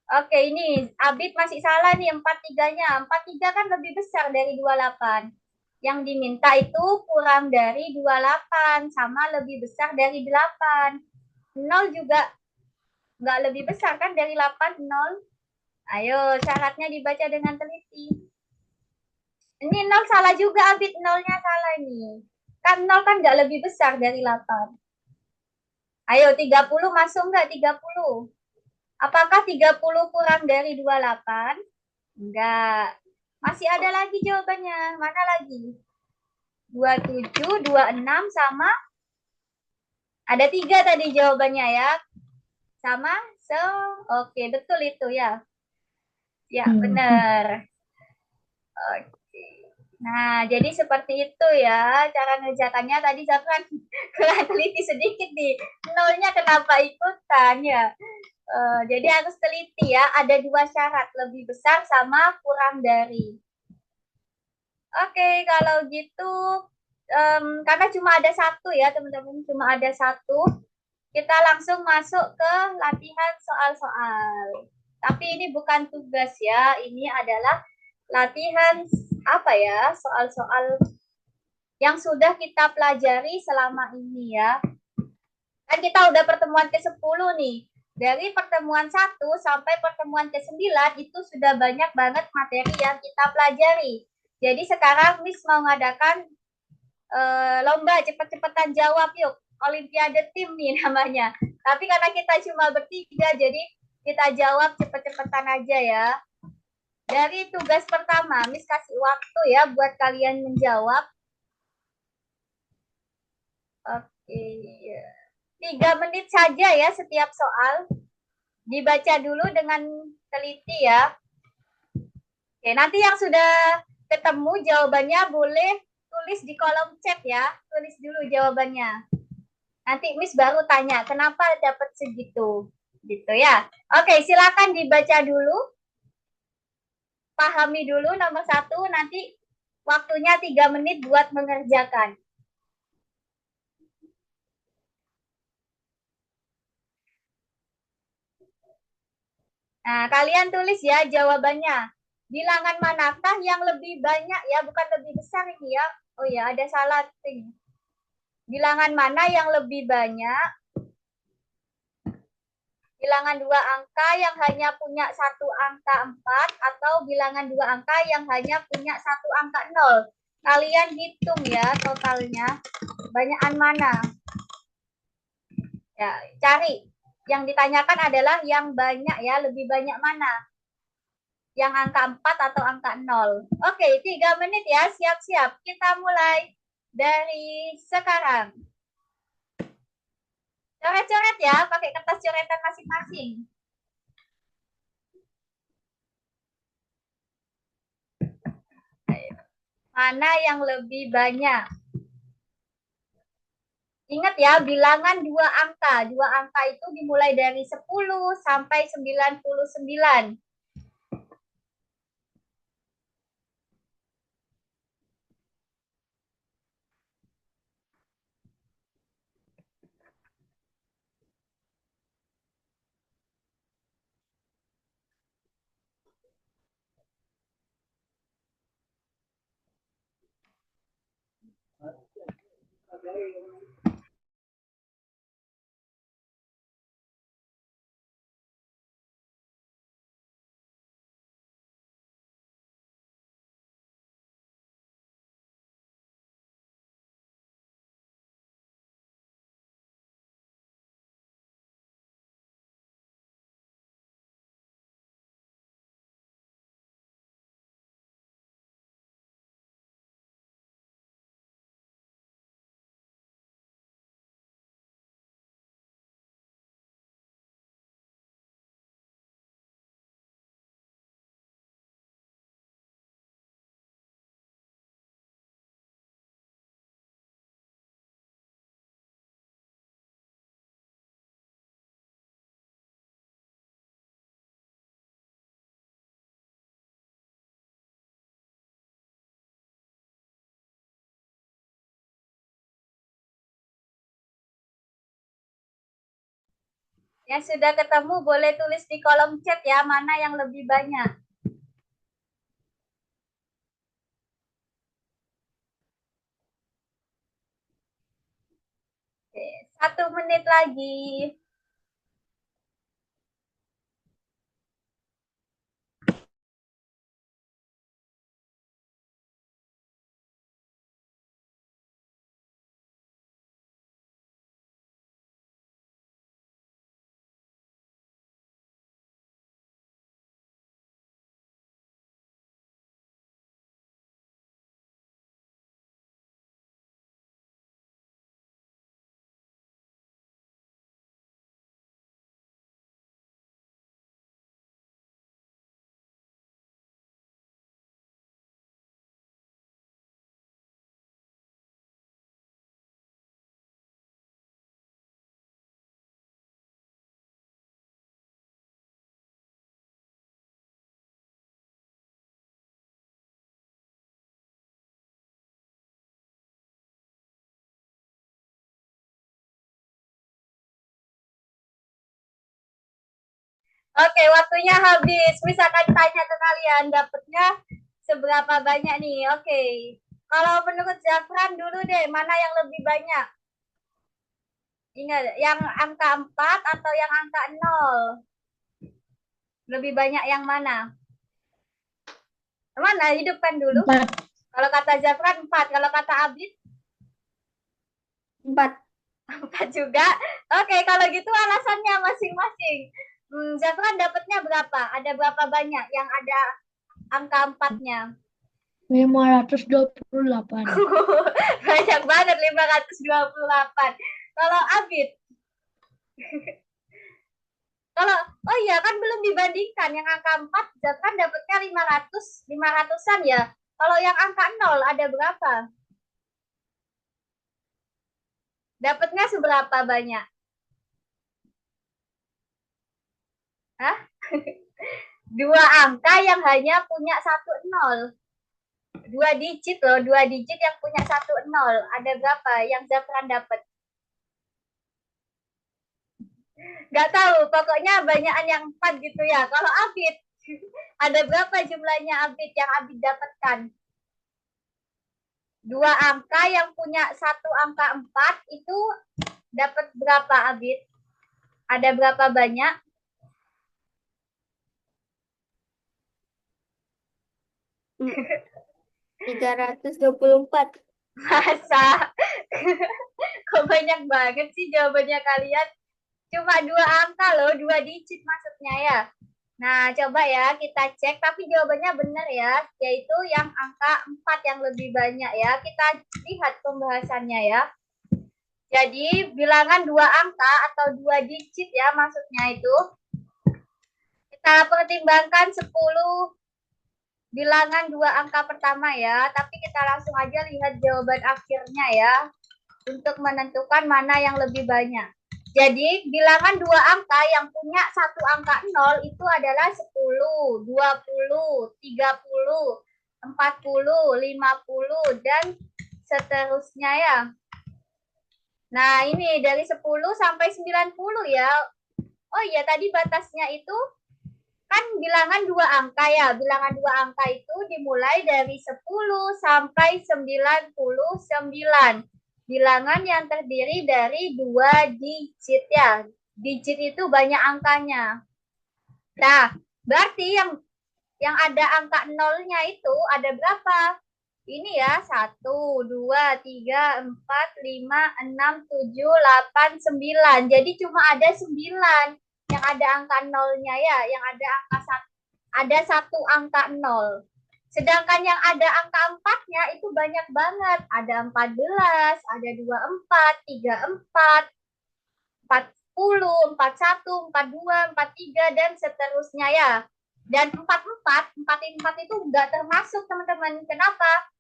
Oke, ini Abid masih salah nih 43-nya. 43 kan lebih besar dari 28. Yang diminta itu kurang dari 28 sama lebih besar dari 8. 0 juga nggak lebih besar kan dari 8, 0. Ayo, syaratnya dibaca dengan teliti. Ini 0 salah juga, Abid. 0-nya salah nih. Kan 0 kan nggak lebih besar dari 8. Ayo, 30 masuk nggak 30? Apakah 30 kurang dari 28? Enggak. Masih ada lagi jawabannya. Mana lagi? 27, 26 sama ada 3 tadi jawabannya ya. Sama oke, betul itu ya. Ya, benar. Oke. Nah, jadi seperti itu ya cara ngerjakannya. Tadi Zafran kurang teliti sedikit nih. Nolnya kenapa ikutan ya? Jadi harus teliti ya. Ada 2 syarat, lebih besar sama kurang dari. Oke, kalau gitu karena cuma ada 1 ya teman-teman, cuma ada 1. kita langsung masuk ke latihan soal-soal. Tapi ini bukan tugas ya, ini adalah latihan apa ya, soal-soal yang sudah kita pelajari selama ini ya. Kan kita udah pertemuan ke-10 nih. Dari pertemuan 1 sampai pertemuan ke-9 itu sudah banyak banget materi yang kita pelajari. Jadi sekarang Miss mau ngadakan lomba cepet-cepetan jawab yuk. Olimpiade tim nih namanya. Tapi karena kita cuma bertiga, jadi kita jawab cepet-cepetan aja ya. Dari tugas pertama, Miss kasih waktu ya buat kalian menjawab. Oke. 3 menit saja ya setiap soal. Dibaca dulu dengan teliti ya. Oke, nanti yang sudah ketemu jawabannya boleh tulis di kolom chat ya. Tulis dulu jawabannya. Nanti Miss baru tanya, kenapa dapat segitu? Gitu ya. Oke, silakan dibaca dulu. Pahami dulu nomor 1, nanti waktunya 3 menit buat mengerjakan. Nah, kalian tulis ya jawabannya. Bilangan manakah yang lebih banyak ya, bukan lebih besar ini ya. Oh ya, ada salah. Bilangan mana yang lebih banyak? Bilangan 2 angka yang hanya punya 1 angka 4 atau bilangan 2 angka yang hanya punya 1 angka 0. Kalian hitung ya totalnya. Banyakan mana? Ya, cari. Yang ditanyakan adalah yang banyak ya, lebih banyak mana? Yang angka 4 atau angka 0. Oke, 3 menit ya, siap-siap. Kita mulai dari sekarang. Coret-coret ya, pakai kertas coretan masing-masing. Mana yang lebih banyak? Ingat ya, bilangan 2 angka. 2 angka itu dimulai dari 10 sampai 99. Yang sudah ketemu boleh tulis di kolom chat ya, mana yang lebih banyak. Oke, 1 menit lagi. Oke, waktunya habis. Misalkan tanya ke kalian, dapatnya seberapa banyak nih? Oke. Kalau menurut Zafran dulu deh, mana yang lebih banyak? Ingat, yang angka 4 atau yang angka 0? Lebih banyak yang mana? Mana? Hidupkan dulu. 4. Kalau kata Zafran 4, kalau kata Abid 4. 4 juga. Oke, kalau gitu alasannya masing-masing. Zafran dapatnya berapa? Ada berapa banyak yang ada angka 4-nya? 528. Banyak banget 528. Kalau Abid, kalau oh iya kan belum dibandingkan yang angka 4 Zafran dapatnya 500-an ya. Kalau yang angka 0 ada berapa? Dapatnya seberapa banyak? Hah? Dua angka yang hanya punya satu nol. Dua digit loh, dua digit yang punya satu nol. Ada berapa yang Zafran dapat? Gak tahu, pokoknya banyakan yang 4 gitu ya. Kalau Abid, ada berapa jumlahnya Abid yang Abid dapatkan? Dua angka yang punya satu angka 4 itu dapat berapa Abid? Ada berapa banyak? 324. Masa? Kok banyak banget sih jawabannya kalian? Cuma dua angka loh, dua digit maksudnya ya. Nah, coba ya kita cek, tapi jawabannya benar ya, yaitu yang angka 4 yang lebih banyak ya. Kita lihat pembahasannya ya. Jadi, bilangan dua angka atau dua digit ya maksudnya itu. Kita pertimbangkan 10 bilangan dua angka pertama ya, tapi kita langsung aja lihat jawaban akhirnya ya, untuk menentukan mana yang lebih banyak. Jadi, bilangan dua angka yang punya satu angka 0 itu adalah 10, 20, 30, 40, 50, dan seterusnya ya. Nah, ini dari 10 sampai 90 ya. Oh iya, tadi batasnya itu kan bilangan dua angka ya. Bilangan dua angka itu dimulai dari 10 sampai 99. Bilangan yang terdiri dari dua digit ya. Digit itu banyak angkanya. Nah, berarti yang ada angka nolnya itu ada berapa? Ini ya, 1, 2, 3, 4, 5, 6, 7, 8, 9. Jadi cuma ada 9 yang ada angka nolnya ya, yang ada satu angka 0. Sedangkan yang ada angka 4-nya itu banyak banget. Ada 14, ada 24, 34, 40, 41, 42, 43, dan seterusnya ya. Dan 44 itu enggak termasuk teman-teman. Kenapa?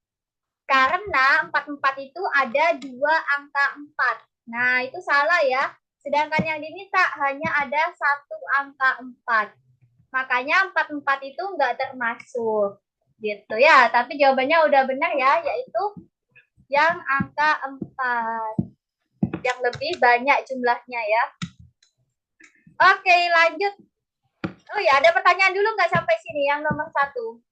Karena 44 itu ada dua angka 4. Nah, itu salah ya. Sedangkan yang diminta hanya ada satu angka 4. Makanya 44 itu enggak termasuk. Gitu ya. Tapi jawabannya udah benar ya, yaitu yang angka 4. Yang lebih banyak jumlahnya ya. Oke, lanjut. Oh ya, ada pertanyaan dulu nggak sampai sini yang nomor 1?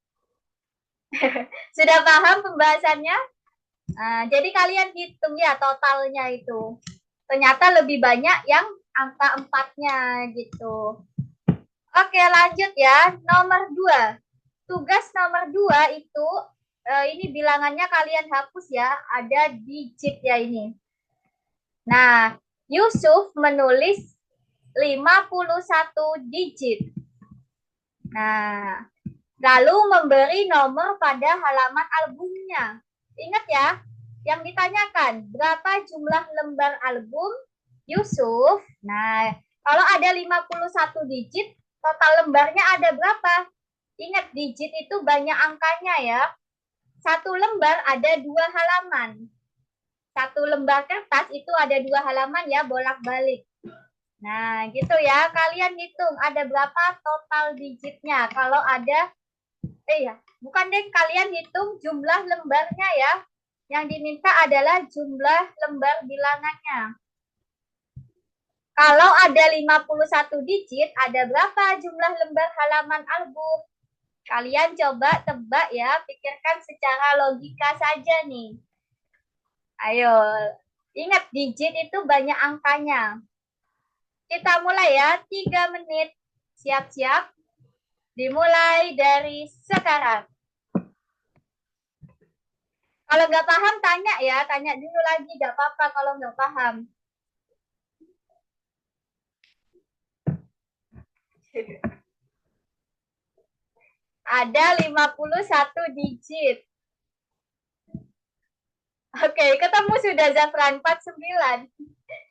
Sudah paham pembahasannya? Nah, jadi kalian hitung ya totalnya itu. Ternyata lebih banyak yang angka 4-nya gitu. Oke, lanjut ya. Nomor 2. Tugas nomor 2 itu, ini bilangannya kalian hapus ya. Ada digit ya ini. Nah, Yusuf menulis 51 digit. Nah, lalu memberi nomor pada halaman albumnya. Ingat ya, yang ditanyakan berapa jumlah lembar album Yusuf. Nah, kalau ada 51 digit, total lembarnya ada berapa? Ingat, digit itu banyak angkanya ya. Satu lembar ada 2 halaman. Satu lembar kertas itu ada 2 halaman ya, bolak-balik. Nah, gitu ya. Kalian hitung ada berapa total digitnya. Kalau ada, bukan deh, kalian hitung jumlah lembarnya ya. Yang diminta adalah jumlah lembar bilangannya. Kalau ada 51 digit, ada berapa jumlah lembar halaman album? Kalian coba tebak ya, pikirkan secara logika saja nih. Ayo, ingat digit itu banyak angkanya. Kita mulai ya, 3 menit. Siap-siap. Dimulai dari sekarang. Kalau nggak paham, tanya ya. Tanya dulu lagi, nggak apa-apa kalau nggak paham. Ada 51 digit. Oke, ketemu sudah Zafran, 49.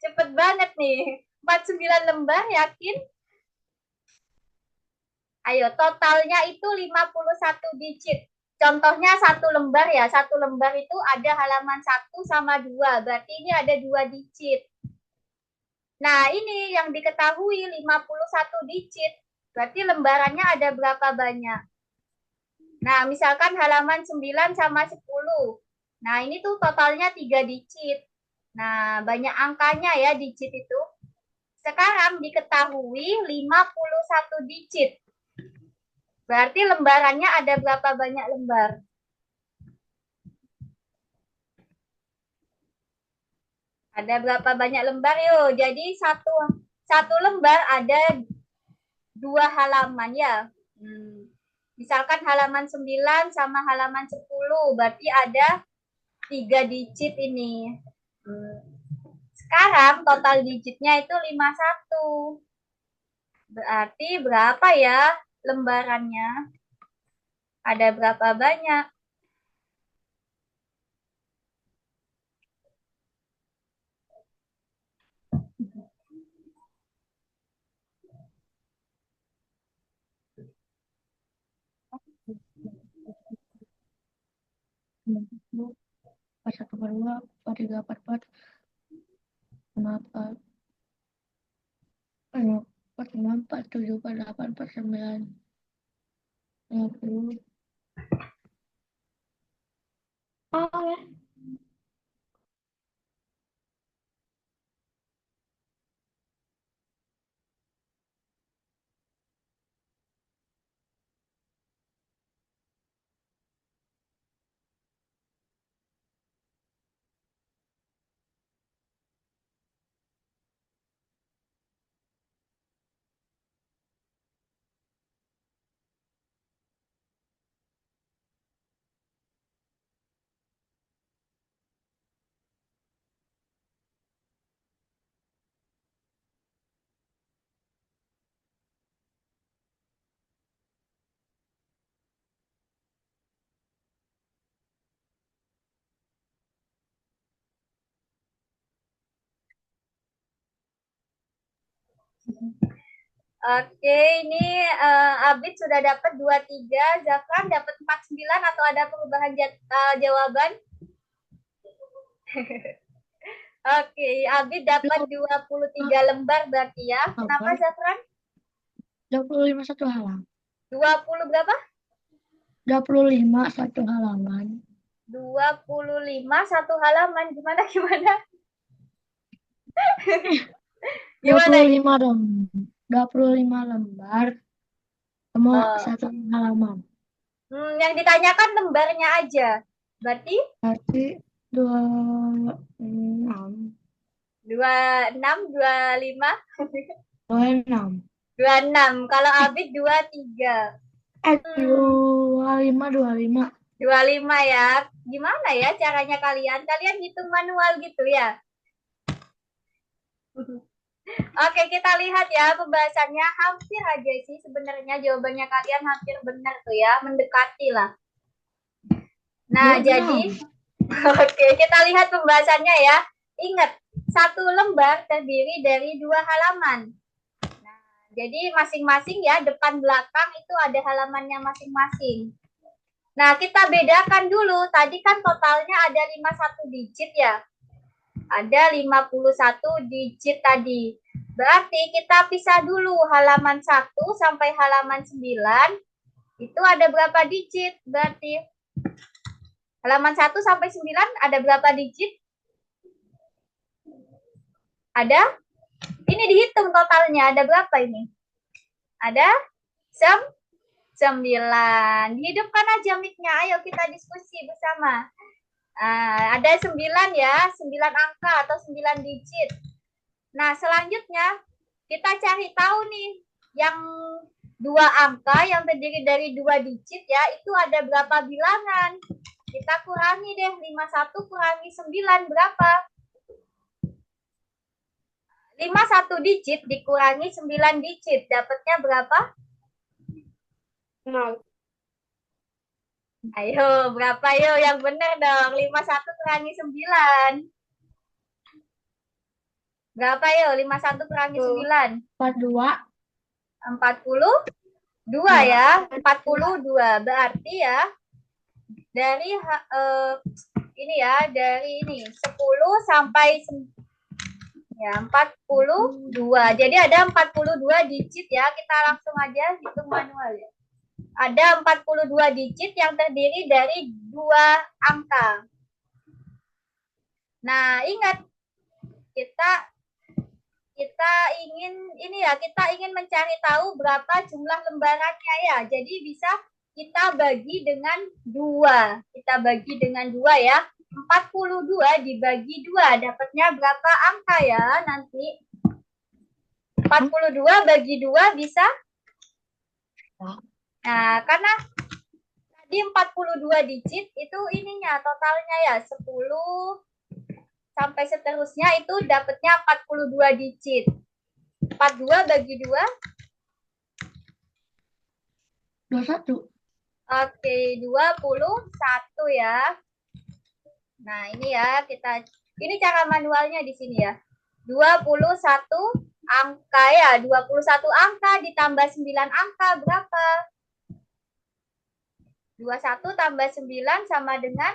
Cepet banget nih. 49 lembar, yakin? Ayo, totalnya itu 51 digit. Contohnya satu lembar ya. Satu lembar itu ada halaman 1 sama 2. Berarti ini ada 2 digit. Nah, ini yang diketahui 51 digit. Berarti lembarannya ada berapa banyak? Nah, misalkan halaman 9 sama 10. Nah, ini tuh totalnya 3 digit. Nah, banyak angkanya ya digit itu. Sekarang diketahui 51 digit. Berarti lembarannya ada berapa banyak lembar? Ada berapa banyak lembar yuk? Jadi satu lembar ada 2 halaman ya. Misalkan halaman 9 sama halaman 10, berarti ada 3 digit ini. Sekarang total digitnya itu 51. Berarti berapa ya lembarannya? Ada berapa banyak? Empat satu empat dua, empat tiga empat empat, lima empat, empat lima empat tujuh empat delapan empat sembilan, 50. Oh ya. Oke, ini Abid sudah dapat 23, Zafran dapat 49 atau ada perubahan jawaban? Oke, Abid dapat 23 lembar berarti ya. Kenapa Zafran? 25 satu halaman. 20 berapa? 25 satu halaman. 25 satu halaman. Gimana? 25 dong. 25 lembar sama satu halaman. Yang ditanyakan lembarnya aja. Berarti 26. 26, 25. 26. 26. Kalau Abid 23. 25. 25 ya. Gimana ya caranya kalian? Kalian hitung manual gitu ya? Oke, kita lihat ya pembahasannya. Hampir aja sih sebenarnya jawabannya kalian hampir benar tuh ya. Mendekati lah. Nah, jadi oke, kita lihat pembahasannya ya. Ingat, satu lembar terdiri dari 2 halaman. Nah, jadi masing-masing ya, depan belakang itu ada halamannya masing-masing. Nah, kita bedakan dulu. Tadi kan totalnya ada 51 digit ya. Ada 51 digit tadi. Berarti kita pisah dulu halaman 1 sampai halaman 9. Itu ada berapa digit? Berarti halaman 1 sampai 9 ada berapa digit? Ada Ini dihitung totalnya, ada berapa ini? Ada 9. Dihidupkan aja mic-nya, ayo kita diskusi bersama. Ada 9 ya, 9 angka atau 9 digit. Nah, selanjutnya kita cari tahu nih, yang 2 angka yang terdiri dari 2 digit ya, itu ada berapa bilangan? Kita kurangi deh, 51 kurangi 9 berapa? 51 digit dikurangi 9 digit, dapatnya berapa? 0. Ayo, berapa yuk? Yang benar dong, 51 kurangi 9. Berapa yuk? 51 kurangi 9. 42. 42 ya, 42. Berarti ya, dari ini ya, dari ini 10 sampai ya 42. Jadi ada 42 digit ya. Kita langsung aja hitung manual ya. Ada 42 digit yang terdiri dari 2 angka. Nah, ingat kita ingin ini ya, kita ingin mencari tahu berapa jumlah lembarannya ya. Jadi bisa kita bagi dengan 2. Kita bagi dengan 2 ya. 42 dibagi 2 dapatnya berapa angka ya nanti? 42 bagi 2 bisa? Nah, karena tadi 42 digit itu ininya totalnya ya 10 sampai seterusnya itu dapatnya 42 digit. 42 bagi 2? 21. Oke, 21 ya. Nah, ini ya ini cara manualnya di sini ya. 21 angka ya, 21 angka ditambah 9 angka berapa? 21 tambah 9 sama dengan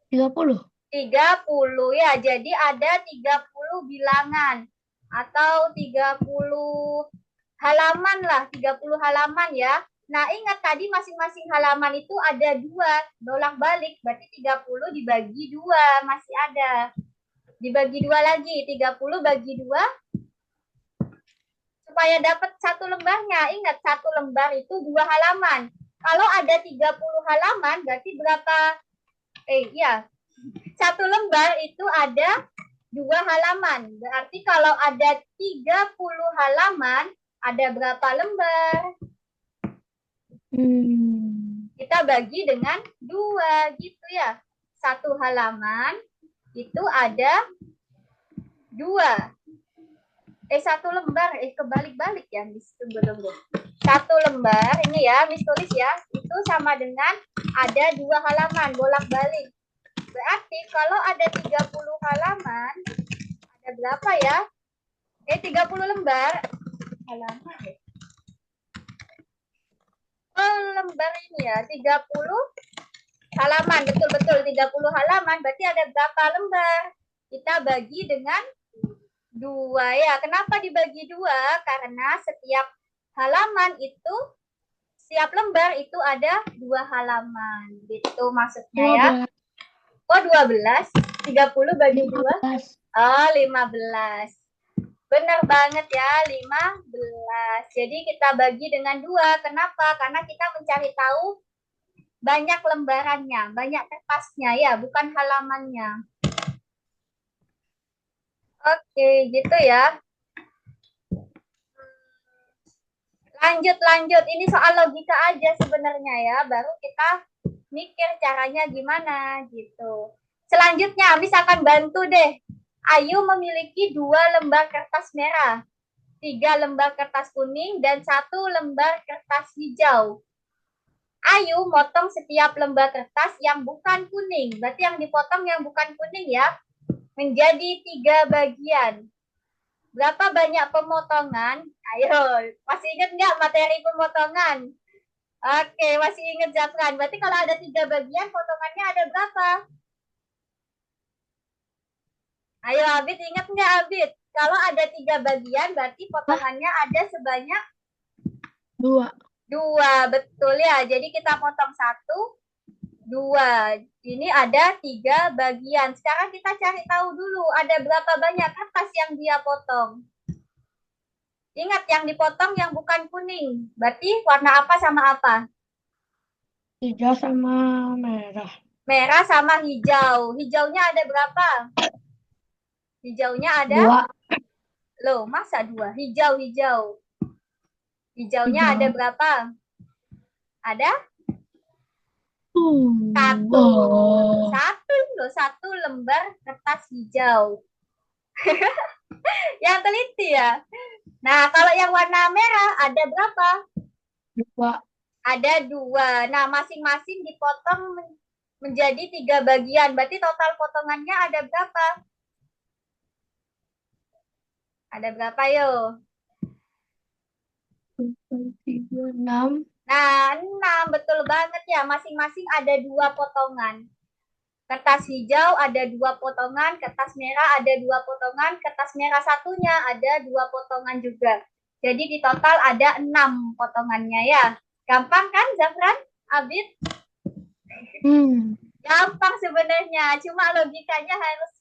30. 30 ya. Jadi ada 30 bilangan atau 30 halaman lah, 30 halaman ya. Nah, ingat tadi masing-masing halaman itu ada 2, bolak-balik, berarti 30 dibagi 2, masih ada. Dibagi 2 lagi, 30 bagi 2, supaya dapat 1 lembarnya. Ingat, 1 lembar itu 2 halaman. Kalau ada 30 halaman, berarti berapa? Iya, 1 lembar itu ada 2 halaman. Berarti kalau ada 30 halaman, ada berapa lembar? Kita bagi dengan 2 gitu ya. 1 halaman itu ada 2. 1 lembar, kebalik-balik ya, Miss. Tunggu. 1 lembar, ini ya, Miss tulis ya, itu sama dengan ada 2 halaman, bolak-balik. Berarti kalau ada 30 halaman, ada berapa ya? 30 lembar. Halaman ya. Lembar ini ya, 30 halaman. Betul-betul 30 halaman, berarti ada berapa lembar? Kita bagi dengan 2 ya. Kenapa dibagi 2? Karena setiap halaman itu, setiap lembar itu ada 2 halaman. Gitu maksudnya ya. 12. 30 bagi 2? 15. Benar banget ya, 15. Jadi kita bagi dengan 2. Kenapa? Karena kita mencari tahu banyak lembarannya, banyak kertasnya ya, bukan halamannya. Oke, gitu ya. Lanjut. Ini soal logika aja sebenarnya ya, baru kita mikir caranya gimana gitu. Selanjutnya, misalkan bantu deh. Ayu memiliki 2 lembar kertas merah, 3 lembar kertas kuning, dan 1 lembar kertas hijau. Ayu motong setiap lembar kertas yang bukan kuning. Berarti yang dipotong yang bukan kuning ya, menjadi 3 bagian. Berapa banyak pemotongan? Ayo, masih ingat nggak materi pemotongan? Oke, masih ingat Zafran. Berarti kalau ada 3 bagian, potongannya ada berapa? Ayo, Abid, ingat nggak, Abid? Kalau ada 3 bagian, berarti potongannya ada sebanyak 2. 2, betul ya. Jadi kita potong 1, 2. Ini ada 3 bagian. Sekarang kita cari tahu dulu ada berapa banyak kertas yang dia potong. Ingat yang dipotong yang bukan kuning. Berarti warna apa sama apa? Hijau sama merah. Merah sama hijau. Hijaunya ada berapa? Hijaunya ada? 2. Loh, masa 2? Hijau. Hijaunya Hijau. ada berapa? Ada? 1. Oh. 1 lembar kertas hijau. Yang teliti ya. Nah, kalau yang warna merah ada berapa? 2. Ada 2. Nah, masing-masing dipotong menjadi 3 bagian. Berarti total potongannya ada berapa? Ada berapa yo? 6. Nah, 6. Betul banget ya. Masing-masing ada 2 potongan. Kertas hijau ada 2 potongan, kertas merah ada 2 potongan, kertas merah satunya ada 2 potongan juga. Jadi di total ada 6 potongannya ya. Gampang kan, Zafran? Abid? Gampang sebenarnya, cuma logikanya harus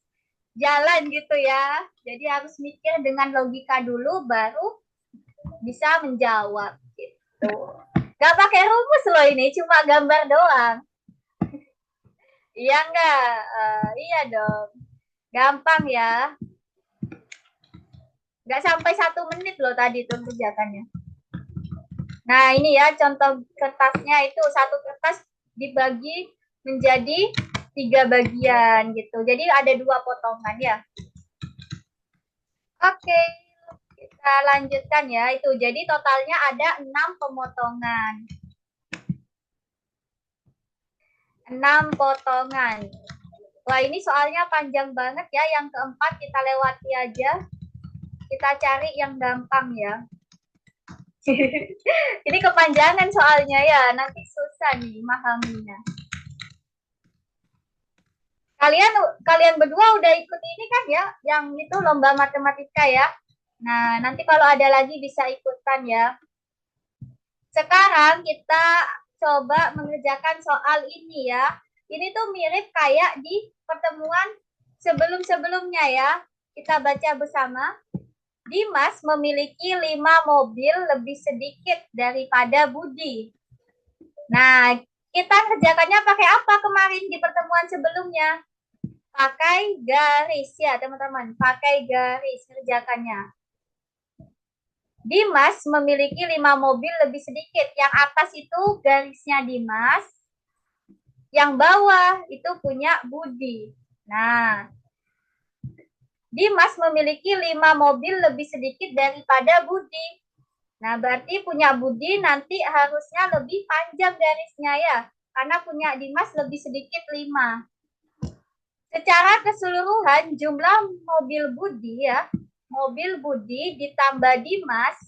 jalan gitu ya. Jadi harus mikir dengan logika dulu baru bisa menjawab gitu. Gak pakai rumus loh ini, cuma gambar doang. Iya enggak? Iya dong. Gampang ya. Nggak sampai 1 menit loh tadi tuh kerjakannya. Nah ini ya contoh kertasnya itu. Satu kertas dibagi menjadi 3 bagian gitu. Jadi ada 2 potongan ya. Oke. Kita lanjutkan ya. Itu jadi totalnya ada 6 pemotongan. 6 potongan. Wah ini soalnya panjang banget ya. Yang keempat kita lewati aja. Kita cari yang gampang ya. Ini kepanjangan soalnya ya. Nanti susah nih memahaminya. Kalian berdua udah ikut ini kan ya. Yang itu lomba matematika ya. Nah nanti kalau ada lagi bisa ikutan ya. Sekarang kita coba mengerjakan soal ini ya. Ini tuh mirip kayak di pertemuan sebelum-sebelumnya ya. Kita baca bersama. Dimas memiliki 5 mobil lebih sedikit daripada Budi. Nah, kita kerjakannya pakai apa kemarin di pertemuan sebelumnya? Pakai garis ya, teman-teman. Pakai garis kerjakannya. Dimas memiliki 5 mobil lebih sedikit. Yang atas itu garisnya Dimas. Yang bawah itu punya Budi. Nah, Dimas memiliki 5 mobil lebih sedikit daripada Budi. Nah, berarti punya Budi nanti harusnya lebih panjang garisnya ya. Karena punya Dimas lebih sedikit 5. Secara keseluruhan jumlah mobil Budi ya. Mobil Budi ditambah Dimas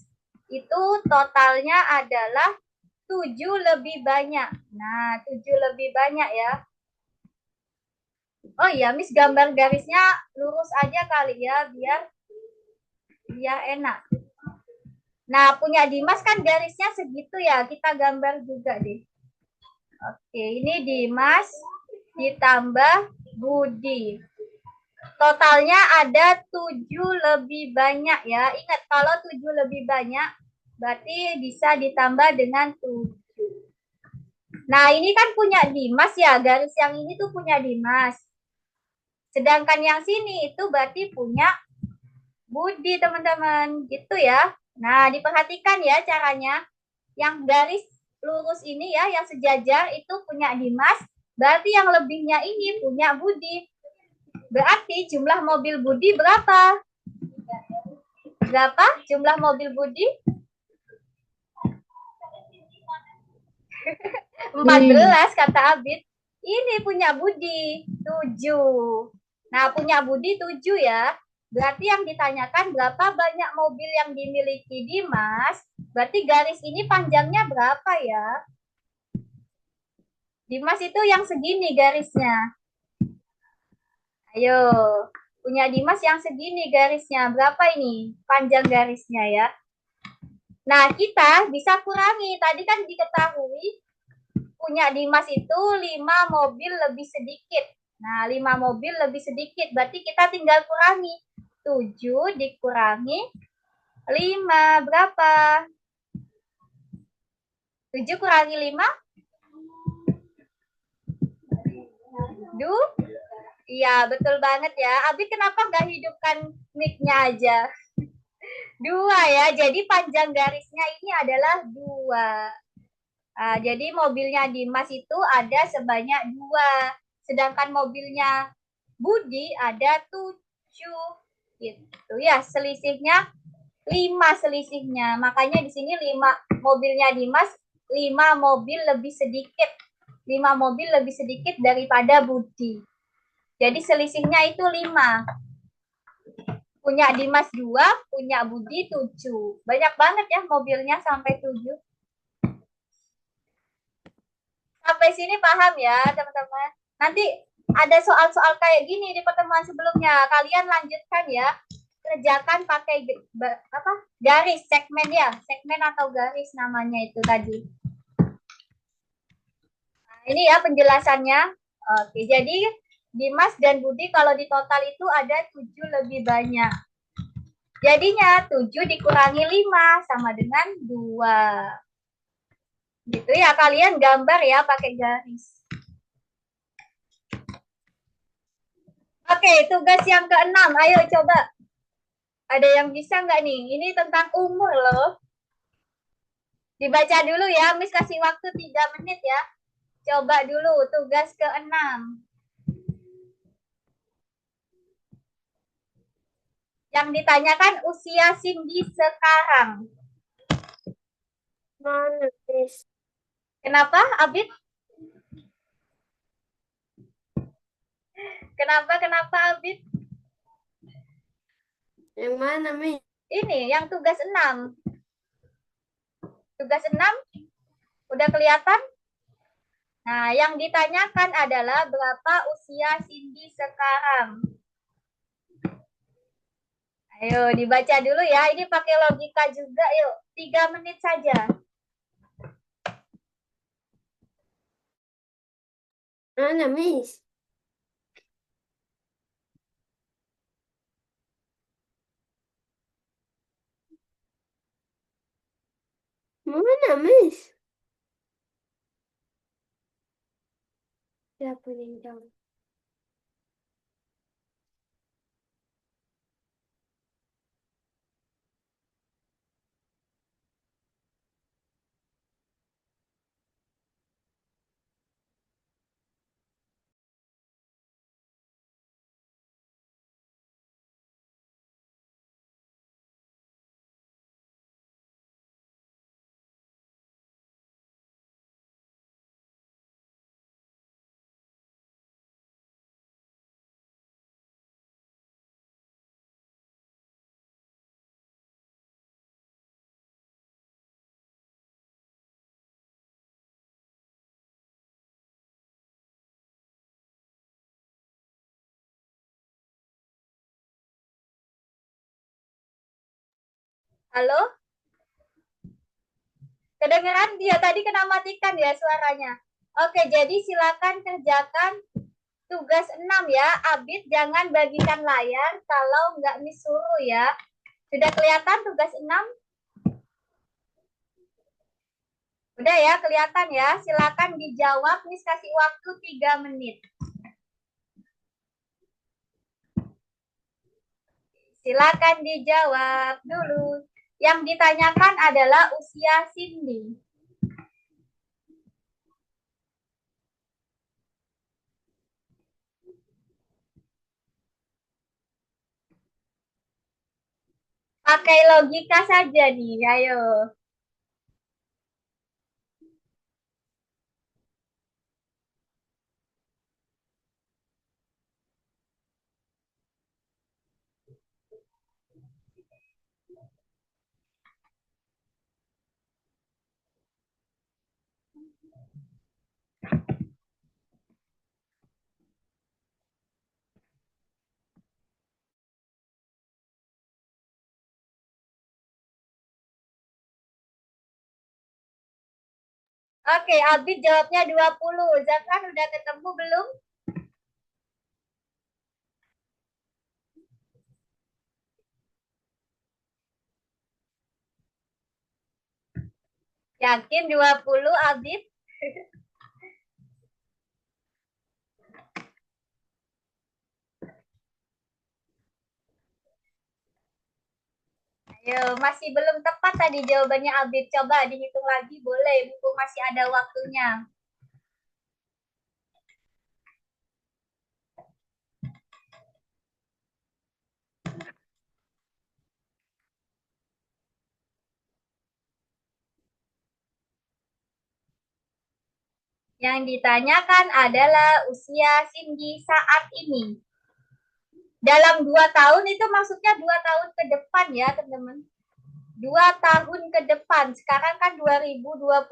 itu totalnya adalah 7 lebih banyak. Nah, 7 lebih banyak ya. Oh iya, Miss gambar garisnya lurus aja kali ya biar enak. Nah, punya Dimas kan garisnya segitu ya. Kita gambar juga deh. Oke, ini Dimas ditambah Budi. Totalnya ada 7 lebih banyak ya. Ingat kalau 7 lebih banyak berarti bisa ditambah dengan 7. Nah, ini kan punya Dimas ya. Garis yang ini tuh punya Dimas. Sedangkan yang sini itu berarti punya Budi, teman-teman. Gitu ya. Nah, diperhatikan ya caranya. Yang garis lurus ini ya, yang sejajar itu punya Dimas. Berarti yang lebihnya ini punya Budi. Berarti jumlah mobil Budi berapa? Berapa jumlah mobil Budi? 14 kata Abid. Ini punya Budi 7. Nah, punya Budi 7 ya. Berarti yang ditanyakan berapa banyak mobil yang dimiliki Dimas. Berarti garis ini panjangnya berapa ya? Dimas itu yang segini garisnya. Ayo, punya Dimas yang segini garisnya. Berapa ini panjang garisnya ya? Nah, kita bisa kurangi. Tadi kan diketahui punya Dimas itu 5 mobil lebih sedikit. Nah, 5 mobil lebih sedikit. Berarti kita tinggal kurangi. 7 dikurangi 5. Berapa? 7 kurangi 5? Iya, betul banget ya. Abi kenapa nggak hidupkan mic-nya aja? 2 ya. Jadi panjang garisnya ini adalah 2. Nah, jadi mobilnya Dimas itu ada sebanyak 2. Sedangkan mobilnya Budi ada 7. Gitu ya, selisihnya 5 selisihnya. Makanya di sini 5 mobilnya Dimas 5 mobil lebih sedikit. 5 mobil lebih sedikit daripada Budi. Jadi selisihnya itu 5. Punya Dimas 2, punya Budi 7. Banyak banget ya mobilnya sampai 7. Sampai sini paham ya, teman-teman. Nanti ada soal-soal kayak gini di pertemuan sebelumnya. Kalian lanjutkan ya. Kerjakan pakai garis, segmen ya. Segmen atau garis namanya itu tadi. Nah, ini ya penjelasannya. Oke, jadi Dimas dan Budi kalau di total itu ada 7 lebih banyak. Jadinya 7 dikurangi 5 sama dengan 2. Gitu ya, kalian gambar ya pakai garis. Oke, tugas yang ke-6. Ayo coba. Ada yang bisa nggak nih? Ini tentang umur loh. Dibaca dulu ya, Miss kasih waktu 3 menit ya. Coba dulu tugas ke-6. Yang ditanyakan usia Cindy sekarang. Mana, Miss? Kenapa, Abid? Kenapa, Abid? Yang mana, Miss? Ini, yang tugas 6. Tugas 6, udah kelihatan? Nah, yang ditanyakan adalah berapa usia Cindy sekarang. Ayo, dibaca dulu ya. Ini pakai logika juga, yuk. 3 menit saja. Mana, Miss? Mana, Miss? Siapa yang jawab? Halo? Kedengeran dia tadi kena matikan ya suaranya. Oke, jadi silakan kerjakan tugas 6 ya. Abid jangan bagikan layar kalau nggak disuruh ya. Sudah kelihatan tugas 6? Udah ya, kelihatan ya. Silakan dijawab. Miss kasih waktu 3 menit. Silakan dijawab dulu. Yang ditanyakan adalah usia Cindy. Pakai logika saja nih, ayo. Oke, Abid jawabnya 20. Zafran udah ketemu belum? Yakin 20, Abid? Ayo, masih belum tepat tadi jawabannya Abid. Coba dihitung lagi boleh, mumpung masih ada waktunya. Yang ditanyakan adalah usia Cindy saat ini. Dalam 2 tahun itu maksudnya 2 tahun ke depan ya teman-teman. 2 tahun ke depan. Sekarang kan 2025.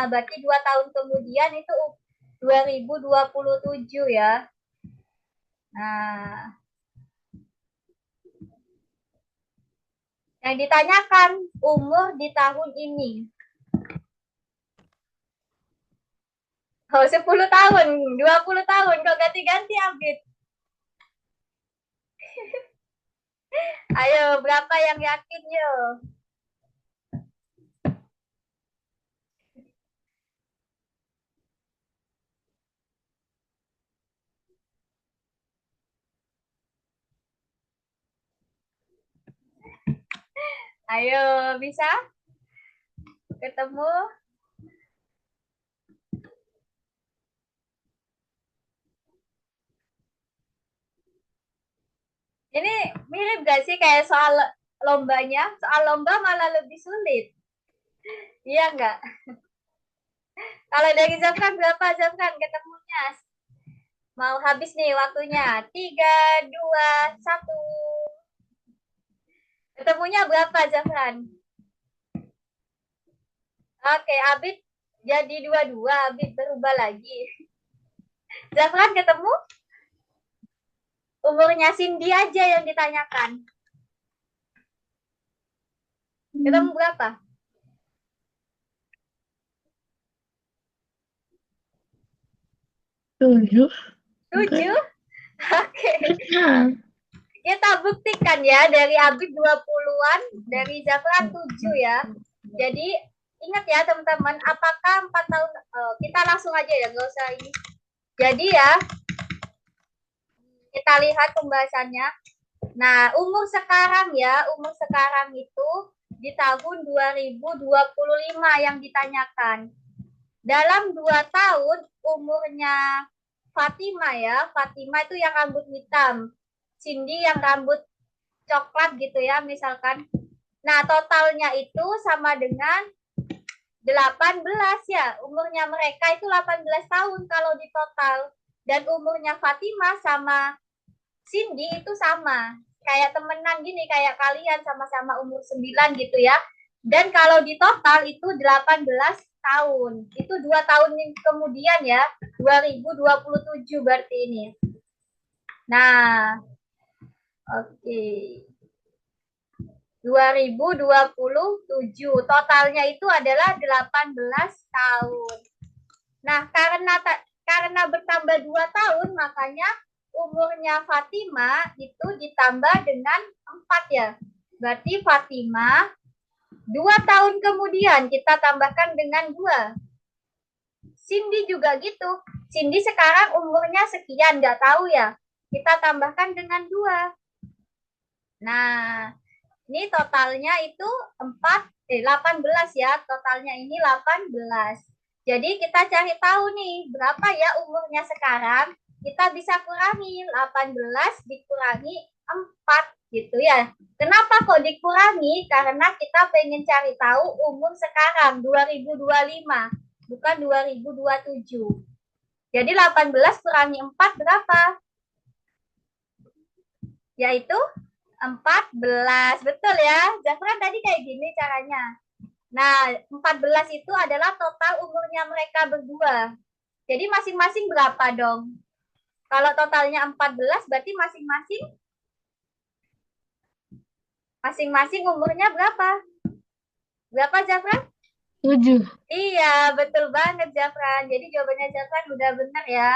Berarti 2 tahun kemudian itu 2027 ya. Nah, yang ditanyakan umur di tahun ini. Oh, 10 tahun, 20 tahun. Kok ganti-ganti, Abid? Ayo, berapa yang yakin, yuk? Ayo, bisa? Ketemu? Ini mirip gak sih kayak soal lombanya? Soal lomba malah lebih sulit. Iya nggak? Kalau dari Zafran berapa Zafran ketemunya? Mau habis nih waktunya. 3, 2, 1. Ketemunya berapa Zafran? Oke, Abid jadi 22. Abid berubah lagi. Zafran ketemu? Umurnya Cindy aja yang ditanyakan. Ketemu berapa? 7. 7? Oke. Nah, Kita buktikan ya dari Abid 20-an, dari Zafran 7 ya. Jadi ingat ya teman-teman, apakah 4 tahun kita langsung aja ya, nggak usah ini. Jadi ya, kita lihat pembahasannya. Nah, umur sekarang ya, umur sekarang itu di tahun 2025 yang ditanyakan. Dalam 2 tahun umurnya Fatima ya, Fatima itu yang rambut hitam, Cindy yang rambut coklat gitu ya misalkan. Nah, totalnya itu sama dengan 18 ya. Umurnya mereka itu 18 tahun kalau di total. Dan umurnya Fatima sama Cindy itu sama. Kayak temenan gini, kayak kalian sama-sama umur 9 gitu ya. Dan kalau di total itu 18 tahun. Itu 2 tahun kemudian ya. 2027 berarti ini. Nah, oke. 2027. Totalnya itu adalah 18 tahun. Nah, karena bertambah 2 tahun, makanya umurnya Fatima itu ditambah dengan 4 ya. Berarti Fatima 2 tahun kemudian kita tambahkan dengan 2. Cindy juga gitu. Cindy sekarang umurnya sekian, nggak tahu ya. Kita tambahkan dengan 2. Nah, ini totalnya itu 18 ya. Totalnya ini 18. Jadi kita cari tahu nih, berapa ya umurnya sekarang? Kita bisa kurangi 18 dikurangi 4 gitu ya. Kenapa kok dikurangi? Karena kita pengen cari tahu umur sekarang 2025, bukan 2027. Jadi 18 kurangi 4 berapa? Yaitu 14. Betul ya. Zafran tadi kayak gini caranya. Nah, 14 itu adalah total umurnya mereka berdua. Jadi masing-masing berapa dong? Kalau totalnya 14 berarti masing-masing umurnya berapa? Berapa Zafran? 7. Iya, betul banget Zafran. Jadi jawabannya Zafran udah benar ya.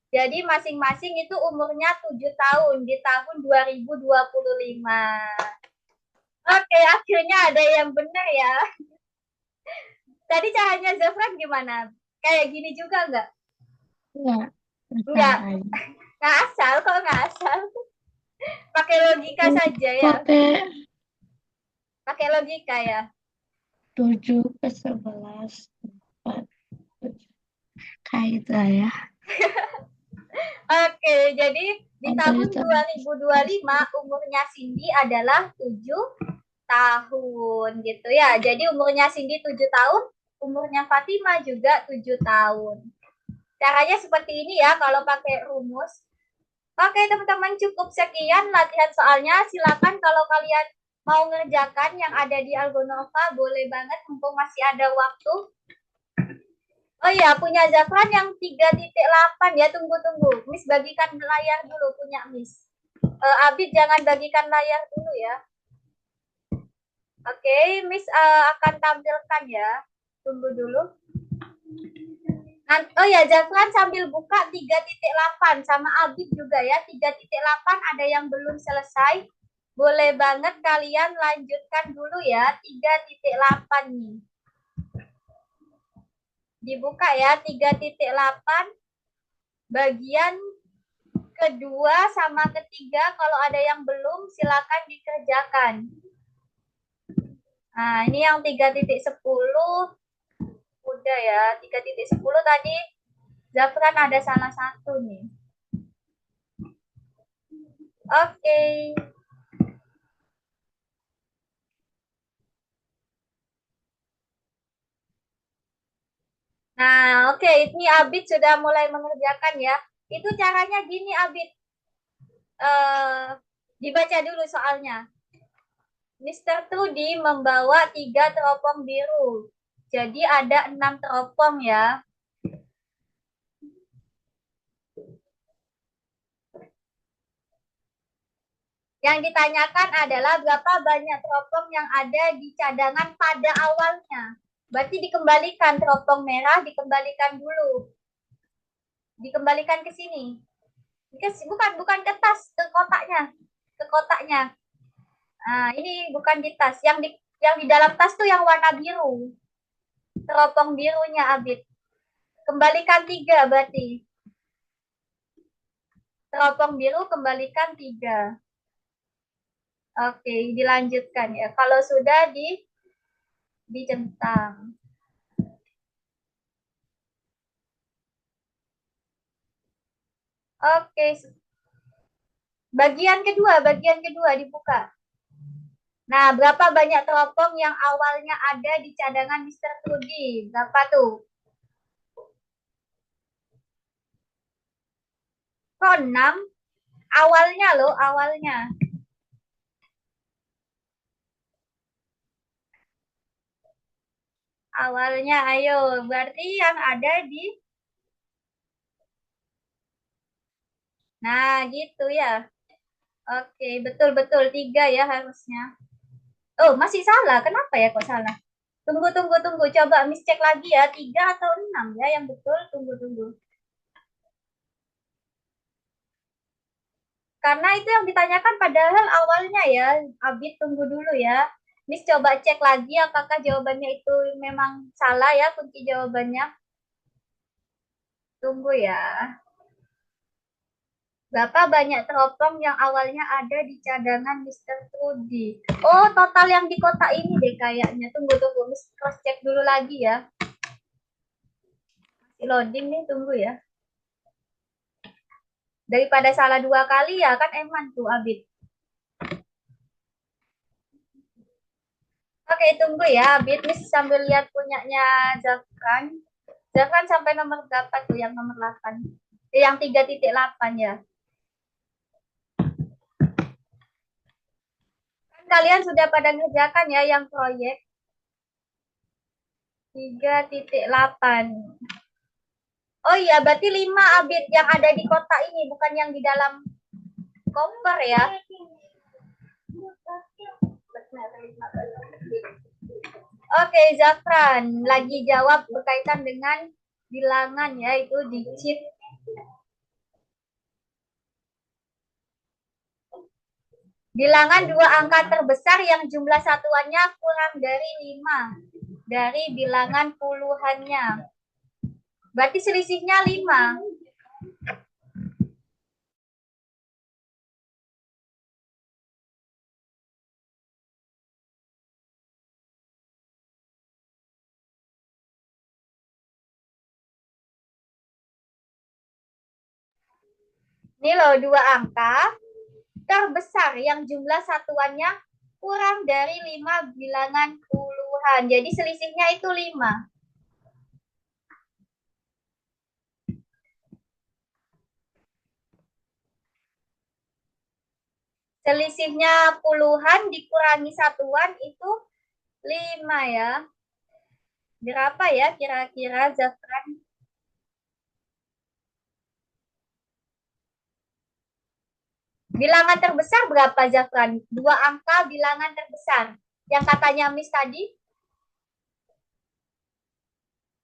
Jadi masing-masing itu umurnya 7 tahun di tahun 2025. Oke, akhirnya ada yang benar ya. Tadi caranya Zafran gimana? Kayak gini juga nggak? Enggak. Nggak, Salah. nggak asal kok nggak asal. Pakai logika saja ya. Pakai Pakai logika ya. 7 ke 11. 4. Kayak gitu lah ya. Oke, jadi di tahun Itu 2025 umurnya Cindy adalah 7 tahun gitu ya. Jadi umurnya Cindy 7 tahun, umurnya Fatima juga 7 tahun. Caranya seperti ini ya kalau pakai rumus. Oke teman-teman, cukup sekian latihan soalnya. Silakan kalau kalian mau ngerjakan yang ada di Algonova, boleh banget mumpung masih ada waktu. Oh iya, punya Zafran yang 3.8 ya, tunggu-tunggu. Miss bagikan layar dulu punya Miss. Abid jangan bagikan layar dulu ya. Oke, Miss akan tampilkan ya. Tunggu dulu. Oh ya, Zafran sambil buka 3.8 sama Abid juga ya. 3.8 ada yang belum selesai. Boleh banget kalian lanjutkan dulu ya. 3.8 nih. Dibuka ya 3.8 bagian kedua sama ketiga. Kalau ada yang belum silakan dikerjakan. Nah, ini yang 3.10 udah ya. 3.10 tadi Zafran ada salah satu nih. Oke. Nah, oke, ini Abid sudah mulai mengerjakan ya. Itu caranya gini Abid. Dibaca dulu soalnya. Mr. Trudy membawa 3 teropong biru. Jadi ada 6 teropong ya. Yang ditanyakan adalah berapa banyak teropong yang ada di cadangan pada awalnya. Berarti dikembalikan teropong merah, dikembalikan dulu. Dikembalikan ke sini. Bukan ke tas, ke kotaknya. Ke kotaknya. Nah, ini bukan di tas. Yang di dalam tas tuh yang warna biru. Teropong birunya, Abid. Kembalikan 3 berarti. Teropong biru kembalikan 3. Oke, dilanjutkan ya. Kalau sudah dicentang. Oke. Bagian kedua dibuka. Nah, berapa banyak teropong yang awalnya ada di cadangan Mr. Trudy? Berapa tuh? Kok 6? Awalnya loh, awalnya. Awalnya, ayo. Berarti yang ada di... Nah, gitu ya. Oke, betul-betul 3 ya harusnya. Oh, masih salah. Kenapa ya kok salah? Tunggu. Coba Miss cek lagi ya. 3 atau 6 ya yang betul. Tunggu. Karena itu yang ditanyakan padahal awalnya ya. Abid tunggu dulu ya. Miss coba cek lagi apakah jawabannya itu memang salah ya kunci jawabannya. Tunggu ya. Berapa banyak teropong yang awalnya ada di cadangan Mr. Trudy? Oh, total yang di kotak ini deh kayaknya. Tunggu. Miss cross check dulu lagi ya. Masih loading nih, tunggu ya. Daripada salah 2 kali ya, kan eman tuh Abid. Oke, tunggu ya. Abid, Miss sambil lihat punyanya Zafran. Zafran sampai nomor berapa tuh yang nomor 8? Yang 3.8 ya. Kan kalian sudah pada ngerjakan ya yang proyek. 3.8. Oh iya, berarti 5 Abid yang ada di kotak ini, bukan yang di dalam koper ya. Oke, Zafran, lagi jawab berkaitan dengan bilangan ya, itu digit. Bilangan dua angka terbesar yang jumlah satuannya kurang dari 5 dari bilangan puluhannya. Berarti selisihnya 5. Ini loh, dua angka terbesar yang jumlah satuannya kurang dari 5 bilangan puluhan. Jadi selisihnya itu 5. Selisihnya puluhan dikurangi satuan itu 5 ya. Berapa ya kira-kira, Zafran? Bilangan terbesar berapa, Zafran? Dua angka bilangan terbesar. Yang katanya Miss tadi?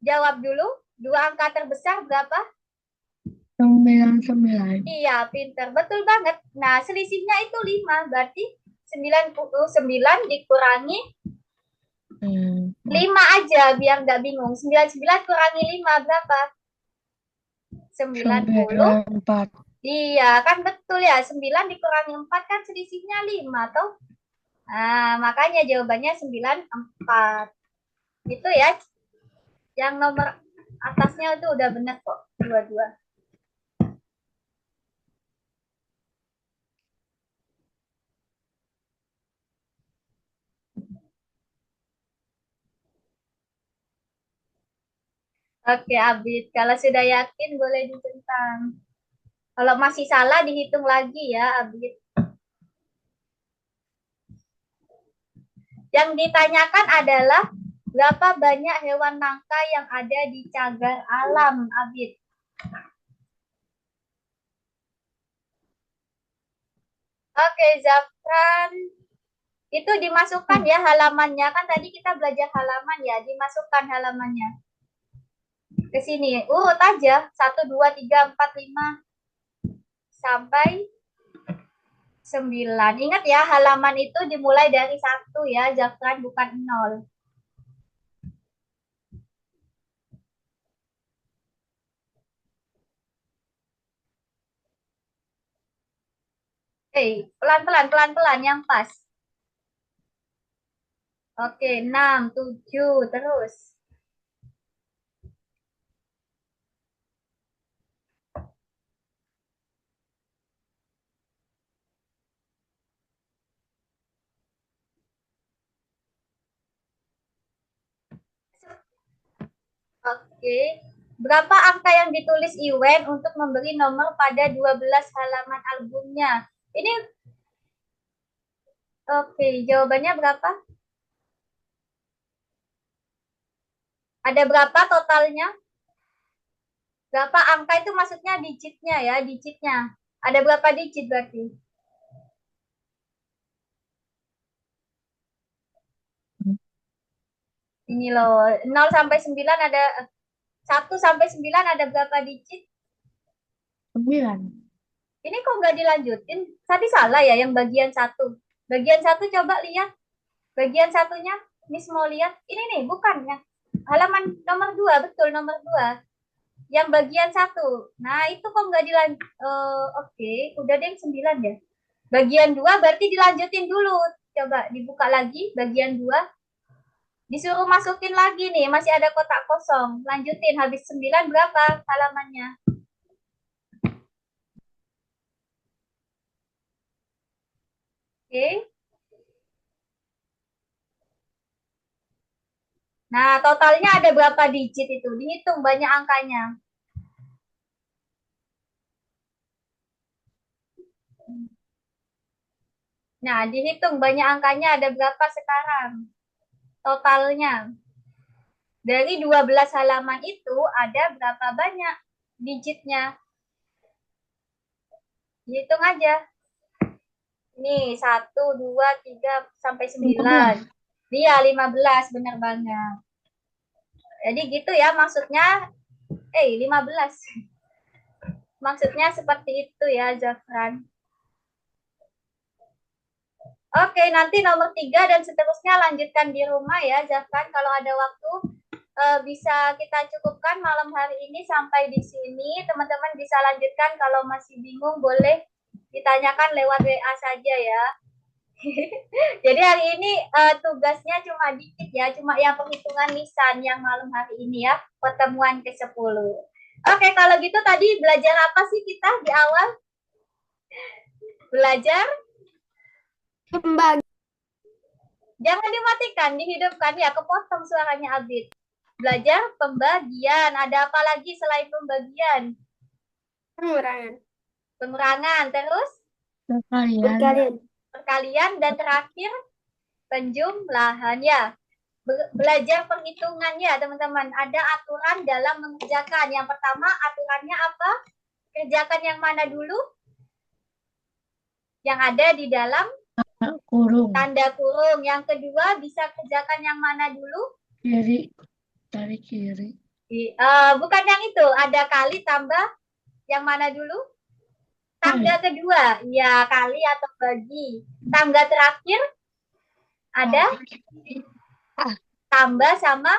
Jawab dulu. Dua angka terbesar berapa? 99. Iya, pinter. Betul banget. Nah, selisihnya itu 5. Berarti 99 dikurangi 5 aja biar nggak bingung. 99 kurangi 5 berapa? 90. 94. Iya, kan betul ya. 9 dikurangi 4 kan selisihnya 5 toh. Nah, makanya jawabannya 94. Itu ya. Yang nomor atasnya itu udah benar kok. Dua-dua. Oke, Abid. Kalau sudah yakin boleh ditentang. Kalau masih salah dihitung lagi ya, Abid. Yang ditanyakan adalah berapa banyak hewan langka yang ada di cagar alam, Abid? Oke, Zafran. Itu dimasukkan ya halamannya. Kan tadi kita belajar halaman ya. Dimasukkan halamannya. Ke sini. Urut aja. 1, 2, 3, 4, 5. Sampai 9. Ingat ya, halaman itu dimulai dari 1 ya. Zafran bukan 0. Pelan-pelan, pelan-pelan yang pas. Oke, 6, 7, terus. Oke. Berapa angka yang ditulis Iwen untuk memberi nomor pada 12 halaman albumnya? Ini oke, jawabannya berapa? Ada berapa totalnya? Berapa angka itu maksudnya digitnya ya, digitnya. Ada berapa digit berarti? Ini loh, 0 sampai 9 ada 1 sampai 9 ada berapa digit? 9. Ini kok nggak dilanjutin? Tadi salah ya yang bagian 1. Bagian 1 coba lihat. Bagian satunya, Miss mau lihat. Ini nih, bukan ya. Halaman nomor 2, betul nomor 2. Yang bagian 1. Nah, itu kok nggak dilanjut. Oke, udah deh 9 ya. Bagian 2 berarti dilanjutin dulu. Coba dibuka lagi bagian 2. Disuruh masukin lagi nih, masih ada kotak kosong. Lanjutin, habis 9 berapa halamannya? Oke. Nah, totalnya ada berapa digit itu? Dihitung banyak angkanya. Nah, dihitung banyak angkanya ada berapa sekarang? Totalnya. Dari 12 halaman itu ada berapa banyak digitnya? Hitung aja. Nih, 1, 2, 3, sampai 9. Iya, 15, benar banget. Jadi gitu ya maksudnya, 15. Maksudnya seperti itu ya, Zafran. Oke, nanti nomor 3 dan seterusnya lanjutkan di rumah ya, Zafran. Kalau ada waktu, bisa kita cukupkan malam hari ini sampai di sini. Teman-teman bisa lanjutkan, kalau masih bingung boleh ditanyakan lewat WA saja ya. Jadi hari ini tugasnya cuma dikit ya, cuma yang perhitungan lisan yang malam hari ini ya, pertemuan ke-10. Oke, kalau gitu tadi belajar apa sih kita di awal? Belajar, Pembagi. jangan dimatikan, dihidupkan ya, kepotong suaranya Abid. Belajar pembagian, ada apa lagi selain pembagian? Pengurangan. Pengurangan, terus Sekalian. Perkalian. perkalian, dan terakhir penjumlahan ya. Belajar perhitungannya teman-teman, ada aturan dalam mengerjakan. Yang pertama aturannya apa? Kerjakan yang mana dulu? Yang ada di dalam Kurung. tanda kurung. Yang kedua bisa kerjakan yang mana dulu? Kiri. Dari kiri. Bukan yang itu, ada kali tambah yang mana dulu? Tangga kedua, ya kali atau bagi. Tangga terakhir ada tambah sama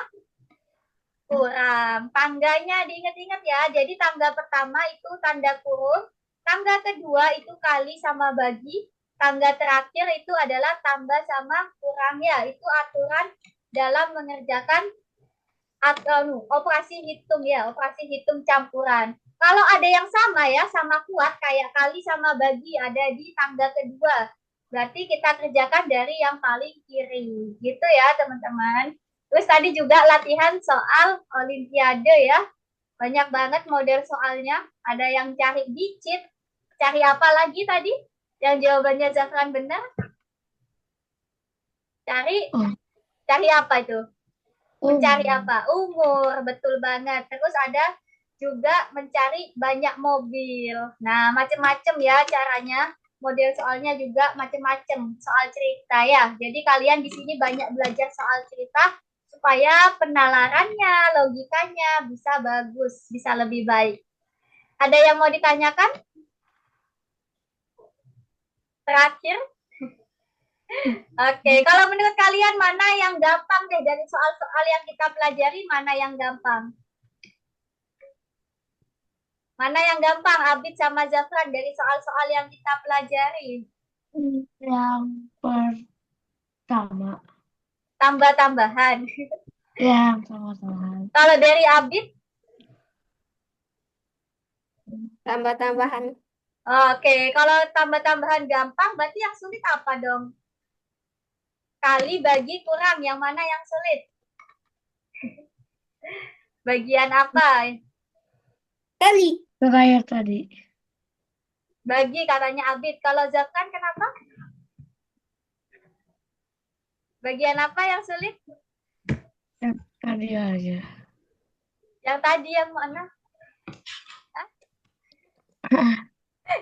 kurang. Tangganya diingat-ingat ya. Jadi tangga pertama itu tanda kurung. Tangga kedua itu kali sama bagi. Tangga terakhir itu adalah tambah sama kurang ya. Itu aturan dalam mengerjakan operasi hitung ya. Operasi hitung campuran. Kalau ada yang sama ya, sama kuat kayak kali sama bagi ada di tangga kedua. Berarti kita kerjakan dari yang paling kiri. Gitu ya teman-teman. Terus tadi juga latihan soal olimpiade ya. Banyak banget model soalnya. Ada yang cari digit. Cari apa lagi tadi? Yang jawabannya Zafran benar. Cari apa itu? Mencari apa? Umur. Betul banget. Terus ada juga mencari banyak mobil. Nah, macam-macam ya caranya. Model soalnya juga macam-macam. Soal cerita ya. Jadi kalian di sini banyak belajar soal cerita supaya penalarannya, logikanya bisa bagus, bisa lebih baik. Ada yang mau ditanyakan? Terakhir? Oke, kalau menurut kalian mana yang gampang deh dari soal-soal yang kita pelajari, mana yang gampang? Mana yang gampang, Abid sama Zafran, dari soal-soal yang kita pelajari? Yang pertama. Tambah-tambahan. Yang sama-sama. Kalau dari Abid? Tambah-tambahan. Oke, kalau tambah-tambahan gampang, berarti yang sulit apa dong? Kali, bagi, kurang, yang mana yang sulit? Bagian apa? Kali. Kayak tadi. Bagi katanya Abid. Kalau Zafran kenapa? Bagian apa yang sulit? Yang tadi aja. Yang tadi yang mana?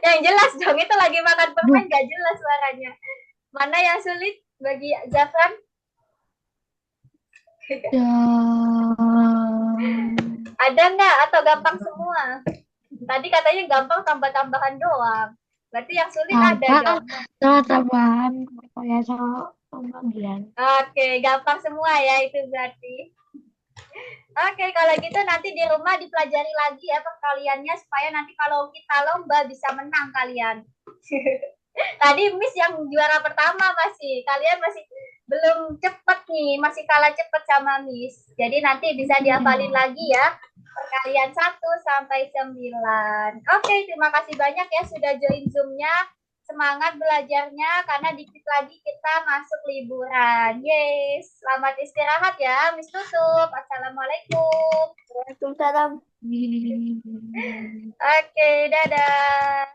Yang jelas dong, itu lagi makan permen gak jelas suaranya. Mana yang sulit bagi Zafran? Ada nggak atau gampang semua? Tadi katanya gampang tambah-tambahan doang. Berarti yang sulit ada dong. Tambahan kayak soal pembagian. Oke, gampang semua ya itu berarti. Oke, kalau gitu nanti di rumah dipelajari lagi ya perkaliannya supaya nanti kalau kita lomba bisa menang kalian. Tadi Miss yang juara pertama kalian masih belum cepet nih, masih kalah cepet sama Miss. Jadi nanti bisa dihafalin lagi ya perkalian 1 sampai 9. Oke, terima kasih banyak ya sudah join Zoom-nya. Semangat belajarnya karena dikit lagi kita masuk liburan. Yes, selamat istirahat ya. Miss tutup. Assalamualaikum. Waalaikumsalam. Oke, dadah.